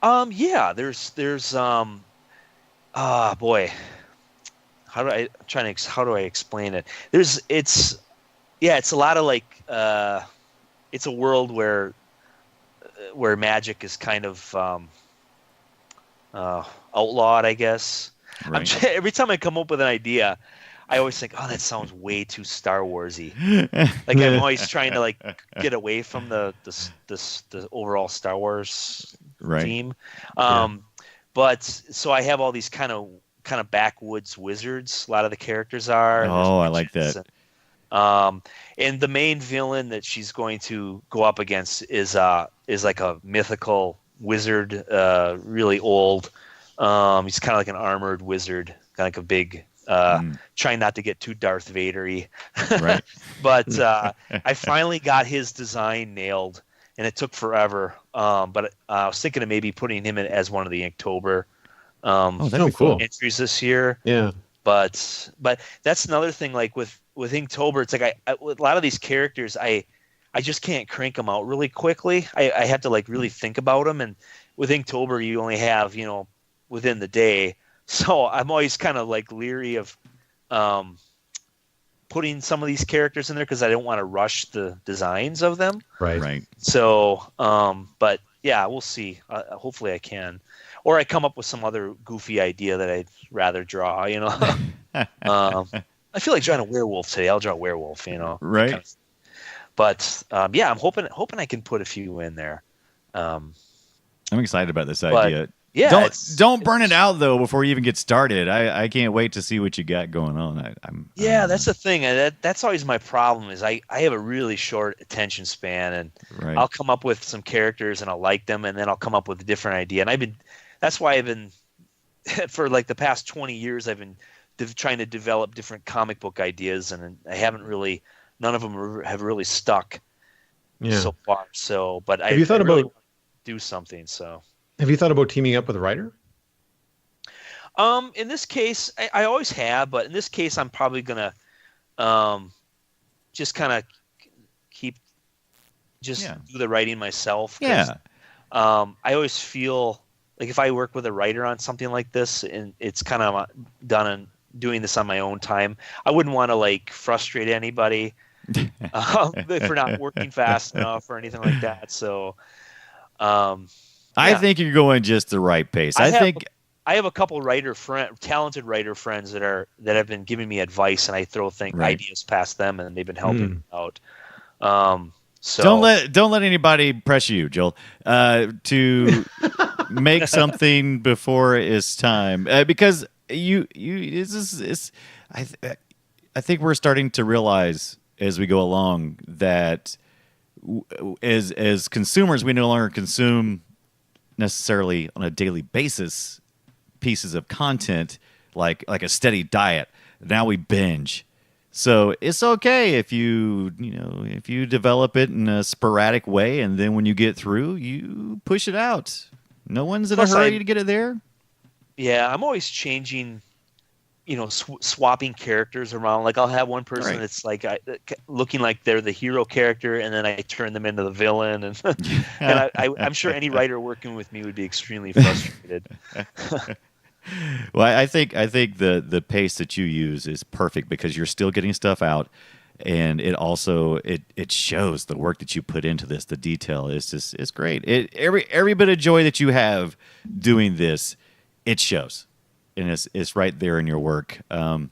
Yeah. There's boy, how do I explain it? It's a lot of like, it's a world where magic is kind of outlawed, I guess. Right. Every time I come up with an idea, I always think, oh, that sounds way too Star Warsy. Like, I'm always trying to like get away from the overall Star Wars theme. But so I have all these kind of backwoods wizards. A lot of the characters are. Oh, I like that. And the main villain that she's going to go up against is like a mythical wizard, really old. He's kind of like an armored wizard, kind of like a big, trying not to get too Darth Vader-y. Right. But I finally got his design nailed, and it took forever. But I was thinking of maybe putting him in as one of the Inktober that'd be cool. entries this year. Yeah. But that's another thing. Like with Inktober, it's like a lot of these characters, I I just can't crank them out really quickly. I have to like really think about them. And with Inktober, you only have, within the day. So I'm always kind of like leery of putting some of these characters in there because I don't want to rush the designs of them. Right. So, but yeah, we'll see. Hopefully I can. Or I come up with some other goofy idea that I'd rather draw, I feel like drawing a werewolf today. I'll draw a werewolf, Right. Kind of. But yeah, I'm hoping I can put a few in there. I'm excited about this idea. Yeah, don't burn it out though before you even get started. I can't wait to see what you got going on. That's the thing. That's always my problem. Is I have a really short attention span, and I'll come up with some characters and I'll like them, and then I'll come up with a different idea. And that's why I've been for like the past 20 years I've been trying to develop different comic book ideas, and I haven't really. None of them have really stuck so far. So, but have you thought about really do something? So, have you thought about teaming up with a writer? In this case, I always have, but in this case, I'm probably gonna just kind of keep do the writing myself. Yeah. I always feel like if I work with a writer on something like this, and it's kind of done and doing this on my own time, I wouldn't want to like frustrate anybody. For not working fast enough or anything like that. So, I think you're going just the right pace. I have a couple talented writer friends that have been giving me advice, and I throw ideas past them, and they've been helping me out. So don't let anybody pressure you, Joel, to make something before it's time, because I think we're starting to realize as we go along that as consumers, we no longer consume necessarily on a daily basis pieces of content like a steady diet. Now we binge. So it's okay if you develop it in a sporadic way, and then when you get through, you push it out. No one's in a hurry to get it there. Yeah, I'm always changing, swapping characters around. Like I'll have one person that's like looking like they're the hero character, and then I turn them into the villain. And and I'm sure any writer working with me would be extremely frustrated. Well, I think the pace that you use is perfect because you're still getting stuff out, and it also it shows the work that you put into this. The detail it's great. Every bit of joy that you have doing this, it shows, and it's right there in your work. I'm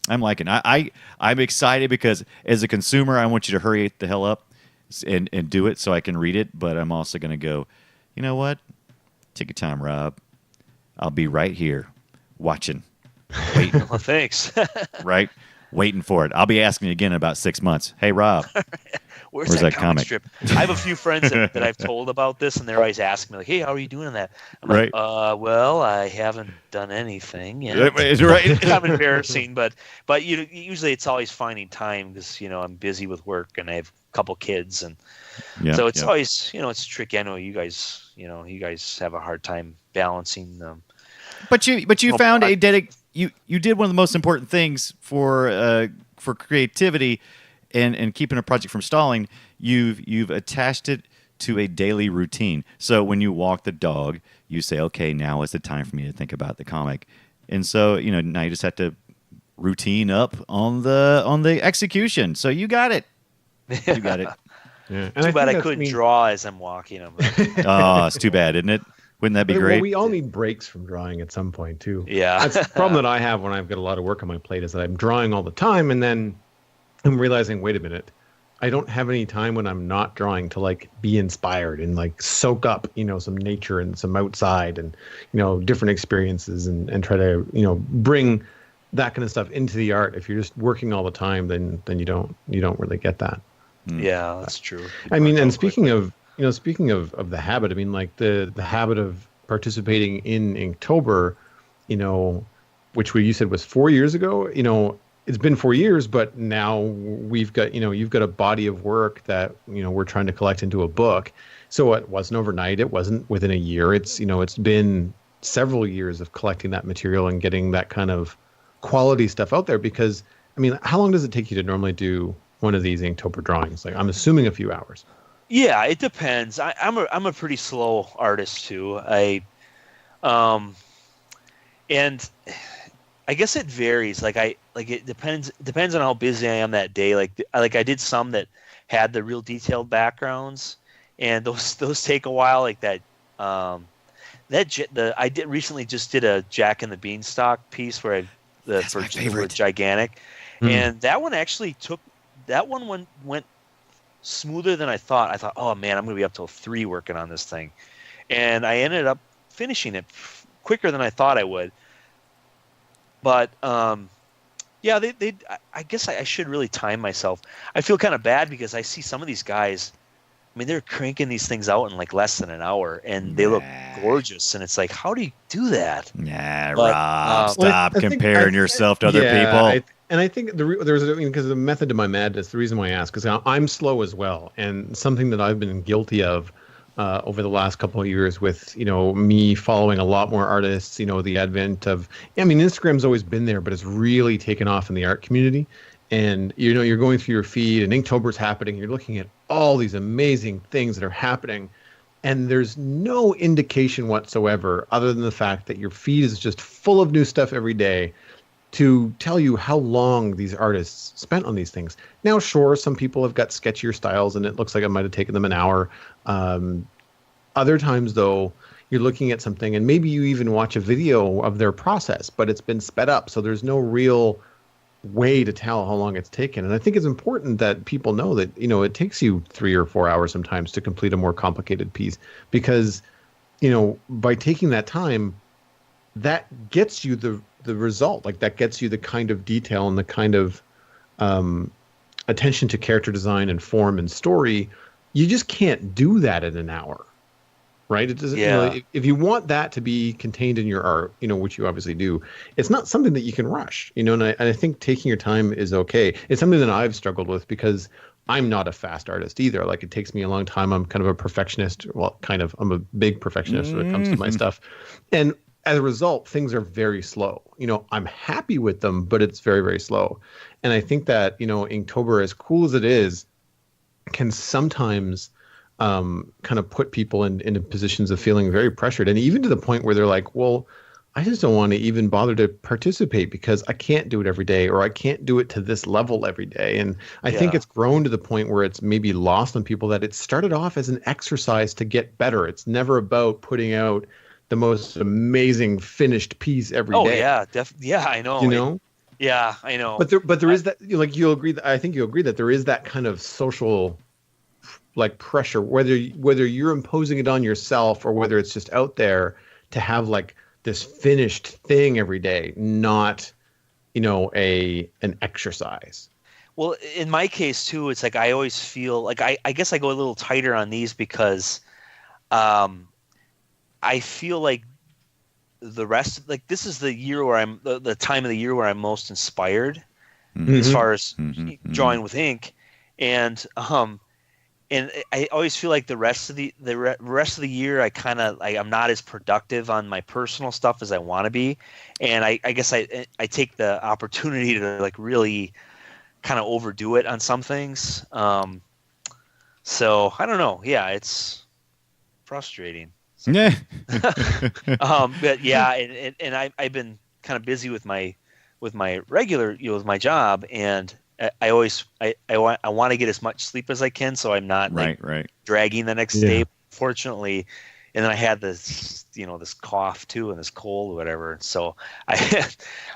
liking. I'm excited because as a consumer, I want you to hurry the hell up and do it so I can read it. But I'm also going to go, you know what? Take your time, Rob. I'll be right here, watching, waiting. Well, thanks. Right, waiting for it. I'll be asking you again in about 6 months. Hey, Rob, where's that comic strip? I have a few friends that I've told about this, and they're always asking me, like, "Hey, how are you doing that?" I'm like, well, I haven't done anything yet. Right. It's kind of embarrassing, but usually it's always finding time because I'm busy with work and I have a couple kids, and so it's always it's tricky. I know you guys have a hard time balancing them. But you found you did one of the most important things for creativity and keeping a project from stalling. You've attached it to a daily routine. So when you walk the dog, you say, okay, now is the time for me to think about the comic. And so now you just have to routine up on the execution. So you got it. You got it. Yeah. Too bad I couldn't draw as I'm walking them. Oh, it's too bad, isn't it? Wouldn't that be great? Well, we all need breaks from drawing at some point, too. Yeah. That's the problem that I have when I've got a lot of work on my plate is that I'm drawing all the time, and then I'm realizing, wait a minute, I don't have any time when I'm not drawing to, like, be inspired and, like, soak up, some nature and some outside and, different experiences and try to, bring that kind of stuff into the art. If you're just working all the time, then you don't really get that. Yeah, that's true. I mean, and speaking of the habit, I mean, like the habit of participating in Inktober, which you said was 4 years ago, it's been 4 years, but now we've got, you've got a body of work that, we're trying to collect into a book. So it wasn't overnight. It wasn't within a year. It's, it's been several years of collecting that material and getting that kind of quality stuff out there because, I mean, how long does it take you to normally do one of these Inktober drawings? Like, I'm assuming a few hours. Yeah, it depends. I'm a pretty slow artist too. And I guess it varies. It depends on how busy I am that day. Like I did some that had the real detailed backgrounds, and those take a while. Like that. I recently just did a Jack and the Beanstalk piece where That's my favorite. gigantic, and that one actually went smoother than I thought. I thought, oh man, I'm going to be up till 3 working on this thing, and I ended up finishing it quicker than I thought I would. But yeah, I guess I should really time myself. I feel kind of bad because I see some of these guys. I mean, they're cranking these things out in like less than an hour, and they look gorgeous. And it's like, how do you do that? Yeah, Rob, stop comparing yourself to other people. I think because the method to my madness, the reason why I ask is I'm slow as well, and something that I've been guilty of over the last couple of years with me following a lot more artists. The advent of Instagram's always been there, but it's really taken off in the art community. And you're going through your feed, and Inktober's happening. You're looking at all these amazing things that are happening, and there's no indication whatsoever, other than the fact that your feed is just full of new stuff every day, to tell you how long these artists spent on these things. Now, sure, some people have got sketchier styles, and it looks like it might have taken them an hour. Other times, though, you're looking at something, and maybe you even watch a video of their process, but it's been sped up, so there's no real way to tell how long it's taken. And I think it's important that people know that it takes you 3 or 4 hours sometimes to complete a more complicated piece, because by taking that time, that gets you the result. Like, that gets you the kind of detail and the kind of attention to character design and form and story. You just can't do that in an hour, right? It doesn't. If you want that to be contained in your art, which you obviously do, it's not something that you can rush. And I think taking your time is okay. It's something that I've struggled with because I'm not a fast artist either. Like, it takes me a long time. I'm kind of a perfectionist. Well, I'm a big perfectionist when it comes to my stuff, and as a result, things are very slow. I'm happy with them, but it's very, very slow. And I think that Inktober, as cool as it is, can sometimes kind of put people into positions of feeling very pressured, and even to the point where they're like, well, I just don't want to even bother to participate because I can't do it every day, or I can't do it to this level every day. And I think it's grown to the point where it's maybe lost on people that it started off as an exercise to get better. It's never about putting out the most amazing finished piece every day. Yeah, I know. Yeah, I know. But there is that, you'll agree that, I think you'll agree that there is that kind of social pressure, whether you're imposing it on yourself or whether it's just out there, to have this finished thing every day, not an exercise. Well, in my case too, it's like I always feel like I guess I go a little tighter on these because I feel like the rest, this is the year where I'm the time of the year where I'm most inspired as far as drawing with ink, and I always feel like the rest of the year I'm not as productive on my personal stuff as I want to be, and I guess I take the opportunity to really kind of overdo it on some things. So I don't know. Yeah, it's frustrating. Yeah. But yeah, and I've been kind of busy with my regular, with my job, and I want to get as much sleep as I can, so I'm not dragging the next day. Fortunately, and then I had this this cough too, and this cold or whatever. So I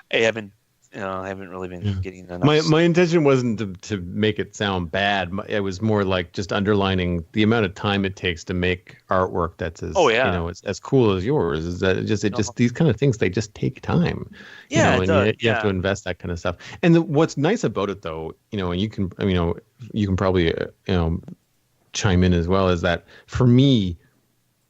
haven't really been getting enough. My intention wasn't to make it sound bad. It was more like just underlining the amount of time it takes to make artwork that's as cool as yours. Is that just these kind of things, they just take time. Yeah, and you have to invest that kind of stuff. And what's nice about it, though, and you can probably chime in as well, is that for me,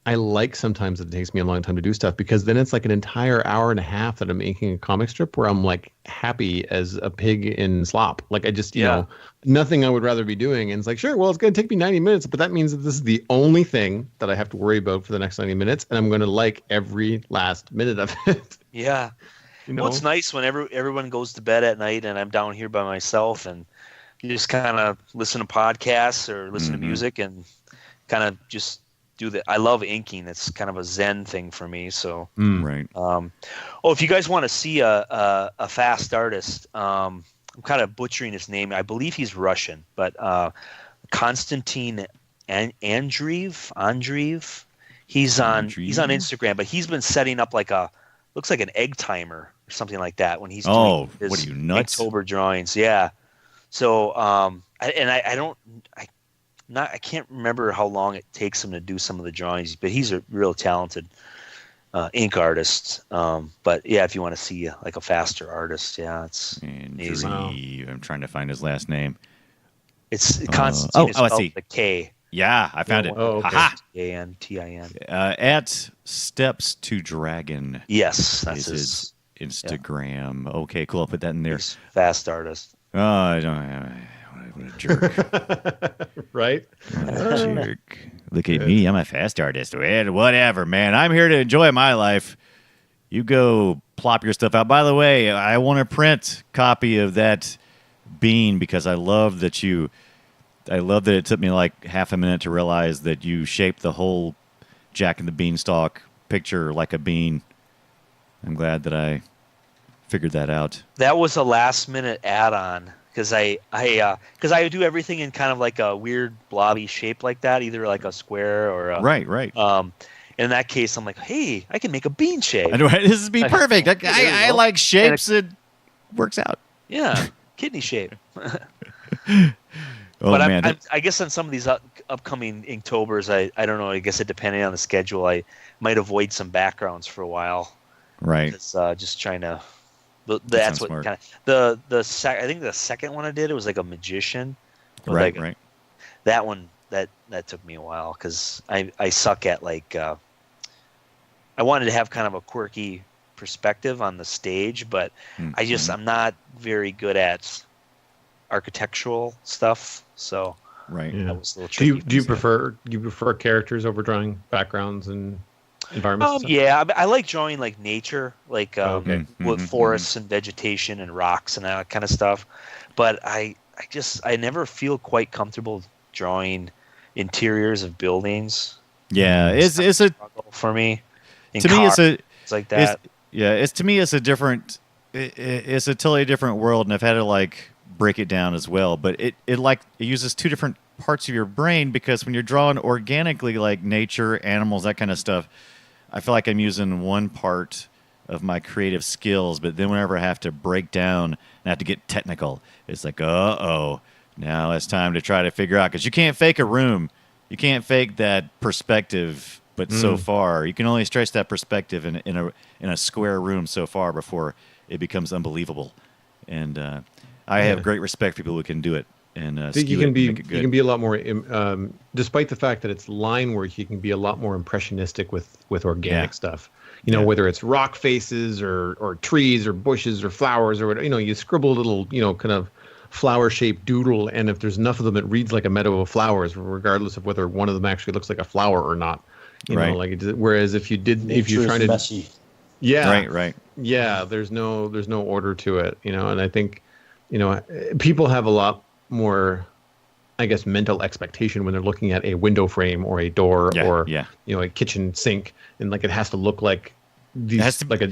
I like sometimes that it takes me a long time to do stuff, because then it's like an entire hour and a half that I'm inking a comic strip where I'm happy as a pig in slop. I just, nothing I would rather be doing. And it's sure, well, it's going to take me 90 minutes, but that means that this is the only thing that I have to worry about for the next 90 minutes. And I'm going to like every last minute of it. Yeah. Well, it's nice when everyone goes to bed at night and I'm down here by myself and you just kind of listen to podcasts or listen to music and kind of just do that. I love inking. It's kind of a Zen thing for me. So, right. If you guys want to see a fast artist, I'm kind of butchering his name. I believe he's Russian, but Konstantin Andreev. He's on Instagram, but he's been setting up looks like an egg timer or something like that when he's doing his what are you, nuts? InkTober drawings. Yeah. So, I can't remember how long it takes him to do some of the drawings, but he's a real talented ink artist. But yeah, if you want to see a faster artist, yeah, it's amazing. I'm trying to find his last name. It's Constantine. I see. The K. Yeah, I found it. Oh, okay. Haha. Antin. At Steps to Dragon. Yes, that's his Instagram. Yeah. Okay, cool. I'll put that in there. He's fast artist. Oh, I don't. What a jerk. Right? What a jerk. Look at me. I'm a fast artist. Whatever, man. I'm here to enjoy my life. You go plop your stuff out. By the way, I want a print copy of that bean because I love that it took me like half a minute to realize that you shaped the whole Jack and the Beanstalk picture like a bean. I'm glad that I figured that out. That was a last-minute add-on because I do everything in kind of like a weird blobby shape like that, either like a square or a... Right. In that case, I'm like, hey, I can make a bean shape. This would be perfect. I like shapes. It works out. Yeah, kidney shape. But I guess on some of these upcoming Inktober's, I don't know. I guess it depending on the schedule, I might avoid some backgrounds for a while. Right. It's just trying to. That's what kind of I think the second one I did, it was like a magician. Right. That one that took me a while because I suck at I wanted to have kind of a quirky perspective on the stage, but I'm not very good at architectural stuff, so that was a little tricky. Do you prefer characters over drawing backgrounds and environments? Yeah, I like drawing like nature, with forests and vegetation and rocks and that kind of stuff. But I never feel quite comfortable drawing interiors of buildings. Yeah, it's a struggle for me. To me, it's like that. It's a different. It's a totally different world, and I've had to break it down as well, but it uses two different parts of your brain because when you're drawing organically like nature, animals, that kind of stuff, I feel like I'm using one part of my creative skills, but then whenever I have to break down and I have to get technical, it's like, now it's time to try to figure out, because you can't fake a room. You can't fake that perspective, but so far. You can only stretch that perspective in a square room so far before it becomes unbelievable. And I have great respect for people who can do it. And I think you can be a lot more, despite the fact that it's line work, you can be a lot more impressionistic with organic stuff. Whether it's rock faces or trees or bushes or flowers or whatever. You scribble a little, kind of flower-shaped doodle, and if there's enough of them, it reads like a meadow of flowers, regardless of whether one of them actually looks like a flower or not. Whereas if you're trying to messy. Yeah. Right. Yeah, there's no order to it, and I think. People have a lot more, I guess, mental expectation when they're looking at a window frame or a door or a kitchen sink, and it has to look like these, like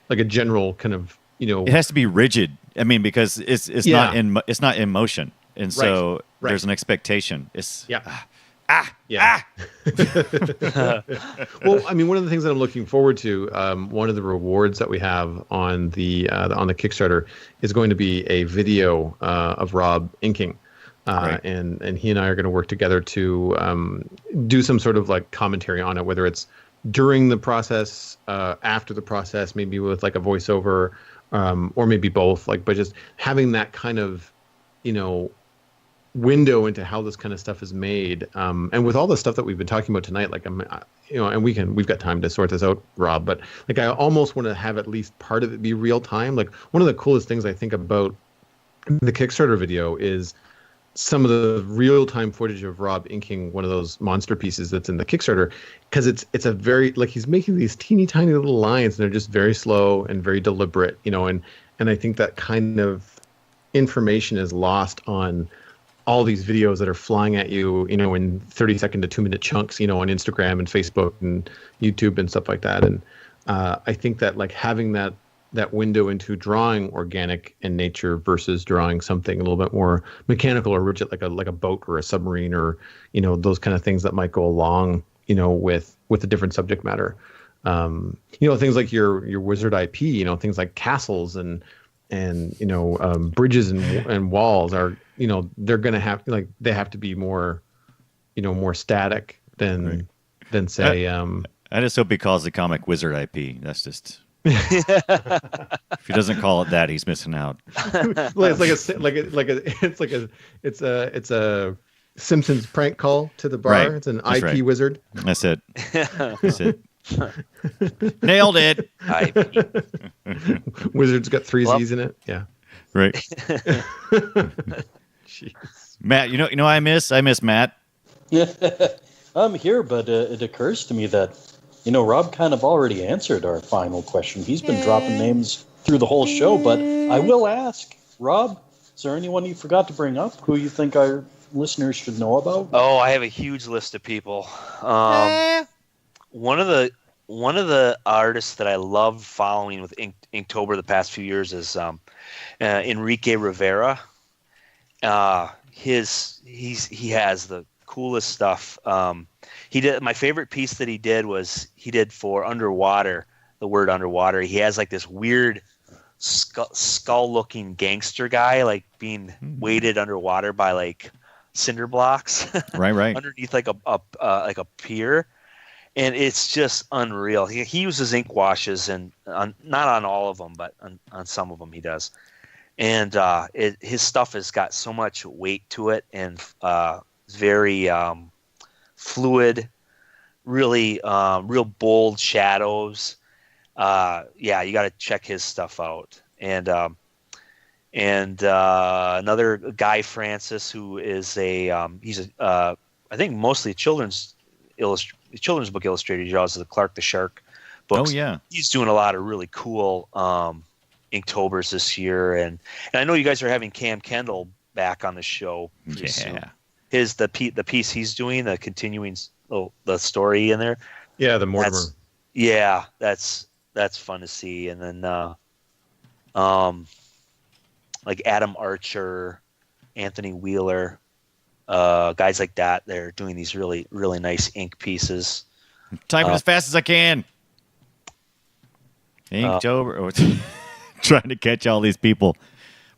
a general kind of It has to be rigid. I mean, because it's not in motion, and so there's an expectation. It's Well, I mean, one of the things that I'm looking forward to, one of the rewards that we have on the Kickstarter is going to be a video of Robb inking, and he and I are going to work together to do some sort of commentary on it, whether it's during the process, after the process, maybe with a voiceover, or maybe both. But just having that kind of window into how this kind of stuff is made, and with all the stuff that we've been talking about tonight, and we've got time to sort this out, Robb, but I almost want to have at least part of it be real time. One of the coolest things I think about the Kickstarter video is some of the real time footage of Robb inking one of those monster pieces that's in the Kickstarter, because it's a very he's making these teeny tiny little lines, and they're just very slow and very deliberate, and I think that kind of information is lost on all these videos that are flying at you, in 30-second to 2-minute chunks, on Instagram and Facebook and YouTube and stuff like that. And I think that like having that window into drawing organic in nature versus drawing something a little bit more mechanical or rigid, like a boat or a submarine, or those kind of things that might go along, with a different subject matter. Things like your wizard IP, things like castles and bridges and walls are, they're going to have, like, they have to be more, more static than say. I just hope he calls the comic wizard IP. That's just. If he doesn't call it that, he's missing out. Well, it's a Simpsons prank call to the bar. Right. It's an IP right. Wizard. That's it. That's it. Nailed it. Wizard's got 3 Z's in it. Yeah. Right. Jeez. Matt, I miss Matt. Yeah, I'm here, but it occurs to me that Rob kind of already answered our final question. He's been dropping names through the whole show, but I will ask, Rob, is there anyone you forgot to bring up who you think our listeners should know about? Oh, I have a huge list of people. One of the artists that I love following with Inktober the past few years is Enrique Rivera. He has the coolest stuff. He did my favorite piece that he did for Underwater, the word underwater. He has like this weird skull looking gangster guy, like being weighted underwater by like cinder blocks, right underneath like a pier. And it's just unreal. He uses ink washes, and not on all of them, but on some of them he does. And his stuff has got so much weight to it, and it's very fluid, really real bold shadows. Yeah, you got to check his stuff out. And another Guy Francis, who is he's I think mostly children's book illustrator. He draws the Clark the Shark books. Oh yeah, he's doing a lot of really cool Inktobers this year, and I know you guys are having Cam Kendall back on the show pretty soon. The piece he's doing, the continuing the story in there. Yeah, the Mortimer. That's fun to see, and then like Adam Archer, Anthony Wheeler. Guys like that, they're doing these really, really nice ink pieces. Typing as fast as I can. Inktober. Trying to catch all these people.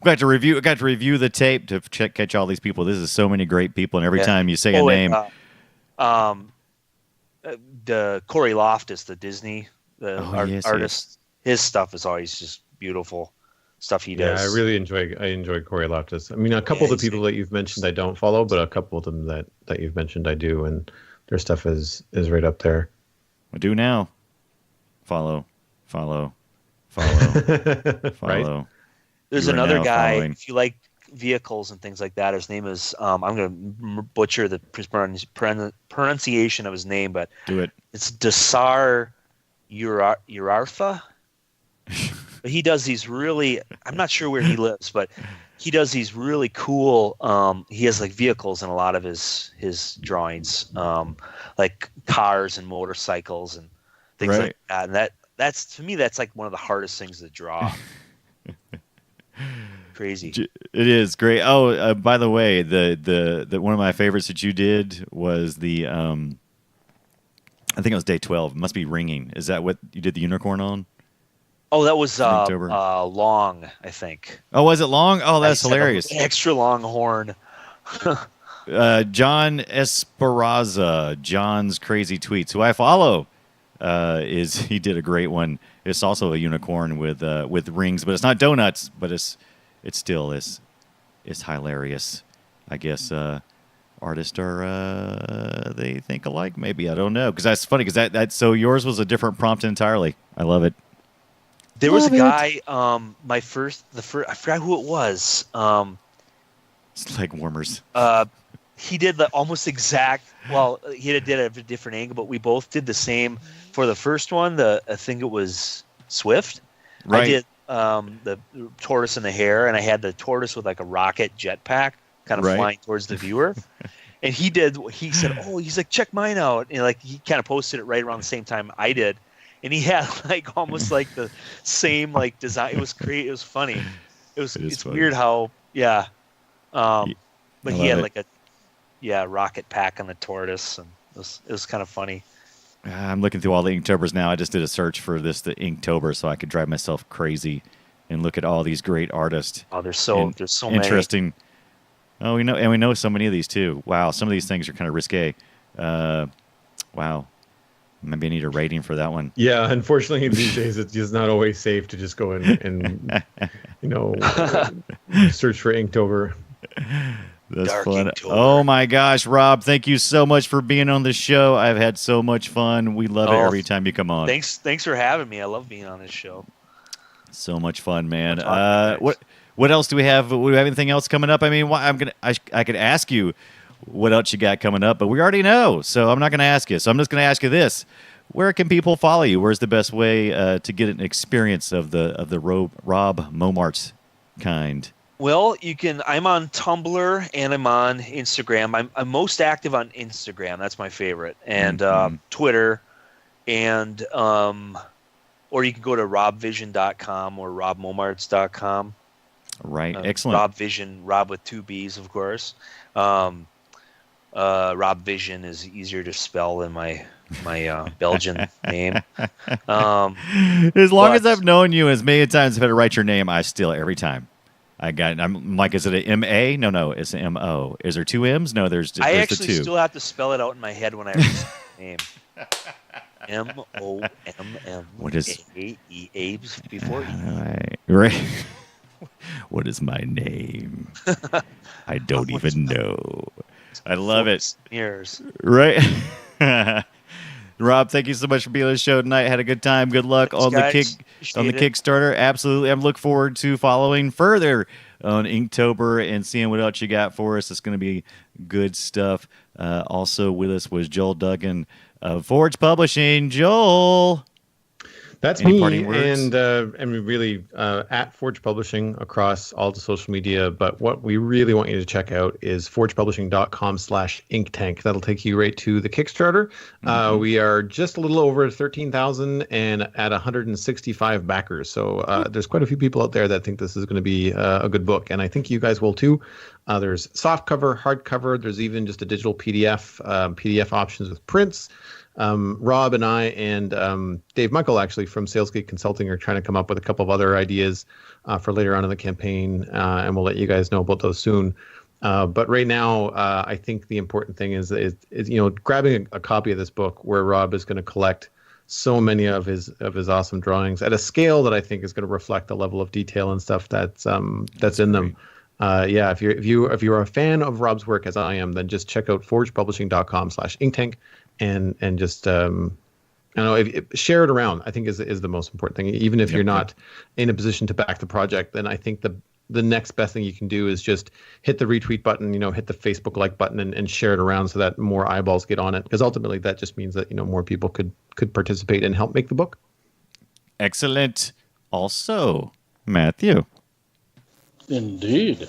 I got to review the tape to catch all these people. This is so many great people, and every time you say a name. The Corey Loftus, the Disney artist, his stuff is always just beautiful. Stuff he does. Yeah, I really enjoy Corey Loftus. I mean, a couple of the people that you've mentioned I don't follow, but a couple of them that you've mentioned I do, and their stuff is right up there. I do now. Follow. Right? There's another guy, if you like vehicles and things like that, his name is, I'm going to butcher the pronunciation of his name, but do it. It's Dasar Urartha. But he does these really, I'm not sure where he lives, but he does these really cool, he has like vehicles in a lot of his drawings, like cars and motorcycles and things like that. And that's to me, that's like one of the hardest things to draw. Crazy. It is great. Oh, by the way, the one of my favorites that you did was the, I think it was day 12. It must be Ringing. Is that what you did the unicorn on? Oh, that was Long, I think. Oh, was it Long? Oh, that's hilarious. Extra long horn. John Esperanza, John's Crazy Tweets, who I follow, he did a great one. It's also a unicorn with rings, but it's not donuts. But it's still it's hilarious. I guess artists are they think alike. Maybe, I don't know, because that's funny. Because that so yours was a different prompt entirely. I love it. There was a guy, I forgot who it was. It's leg warmers. He did the almost exact, he did a different angle, but we both did the same for the first one. I think it was Swift. Right. I did the tortoise and the hare, and I had the tortoise with like a rocket jetpack kind of flying towards the viewer. And he said, oh, he's like, check mine out. And like, he kind of posted it right around the same time I did. And he had like almost like the same like design. It was great. It was funny. It's funny. Weird how, yeah. But he had like a rocket pack on the tortoise, and it was kind of funny. I'm looking through all the Inktobers now. I just did a search for the Inktober, so I could drive myself crazy and look at all these great artists. Oh, there's so interesting. Many. Oh, we know so many of these too. Wow, some of these things are kind of risque. Wow, maybe I need a rating for that one. Yeah, unfortunately these days it's just not always safe to just go and search for Inktober. That's Dark fun. Inktober. Oh my gosh, Rob, thank you so much for being on the show. I've had so much fun. We love it every time you come on. Thanks for having me. I love being on this show. So much fun, man. What else do we have? Do we have anything else coming up? I mean, I could ask you what else you got coming up, but we already know, so I'm not going to ask you. So I'm just going to ask you this: where can people follow you? Where's the best way to get an experience of the Robb Mommaerts kind? Well, I'm on Tumblr and I'm on Instagram. I'm most active on Instagram. That's my favorite, and Twitter, and or you can go to robbvision.com or robbmommaerts.com. Right, excellent. Robb Vision, Robb with 2 B's, of course. Robb Vision is easier to spell than my Belgian name. As long as I've known you as many times I've had to write your name, I still every time. I'm like, is it an M-A? No, it's an M-O. Is there 2 M's? No, there's I the actually 2. Still have to spell it out in my head when I write the name. M-O-M-M. What is A before E. Right. What is my name? I don't even know. I love it. Years. Right. Rob, thank you so much for being on the show tonight. Had a good time. Good luck on the Kickstarter. Absolutely. I'm looking forward to following further on Inktober and seeing what else you got for us. It's going to be good stuff. Also with us was Joel Duggan of Forge Publishing. Joel. That's me, and really at Forge Publishing across all the social media. But what we really want you to check out is forgepublishing.com/inktank. That'll take you right to the Kickstarter. We are just a little over 13,000 and at 165 backers. So there's quite a few people out there that think this is going to be a good book, and I think you guys will too. There's soft cover, hardcover. There's even just a digital PDF options with prints. Rob and I and Dave Michael actually from SalesGate Consulting are trying to come up with a couple of other ideas for later on in the campaign, and we'll let you guys know about those soon. But right now, I think the important thing is grabbing a copy of this book where Rob is going to collect so many of his awesome drawings at a scale that I think is going to reflect the level of detail and stuff that's in them. If you're a fan of Rob's work as I am, then just check out forgepublishing.com/inktank. And just share it around, I think is the most important thing. Even if you're not in a position to back the project, then I think the next best thing you can do is just hit the retweet button, hit the Facebook like button and share it around so that more eyeballs get on it. Because ultimately that just means that more people could participate and help make the book. Excellent. Also, Matthew. Indeed.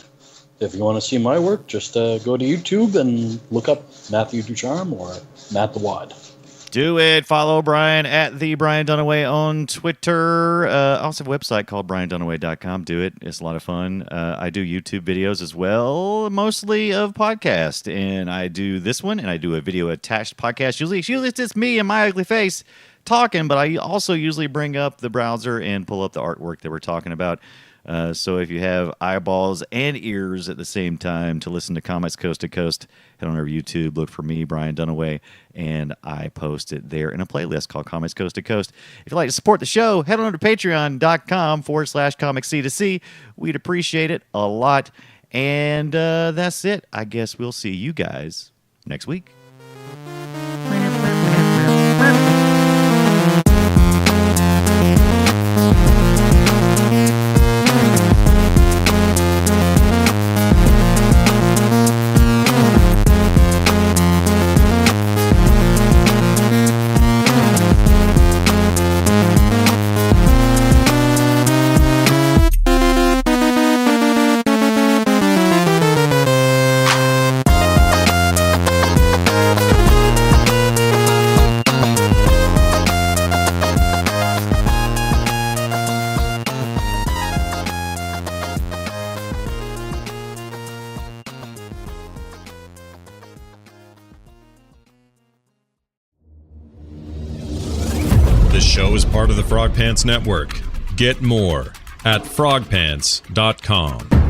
If you want to see my work, just go to YouTube and look up Matthew Ducharme or Matt the Wad. Do it. Follow Brian at the Brian Dunaway on Twitter. I also have a website called briandunaway.com. Do it. It's a lot of fun. I do YouTube videos as well, mostly of podcasts. And I do this one, and I do a video attached podcast. Usually it's just me and my ugly face talking, but I also usually bring up the browser and pull up the artwork that we're talking about. So if you have eyeballs and ears at the same time to listen to Comics Coast to Coast, head on over to YouTube, look for me, Brian Dunaway, and I post it there in a playlist called Comics Coast to Coast. If you'd like to support the show, head on over to patreon.com/comics-C2C. We'd appreciate it a lot. And that's it. I guess we'll see you guys next week. show is part of the Frog Pants Network. Get more at frogpants.com.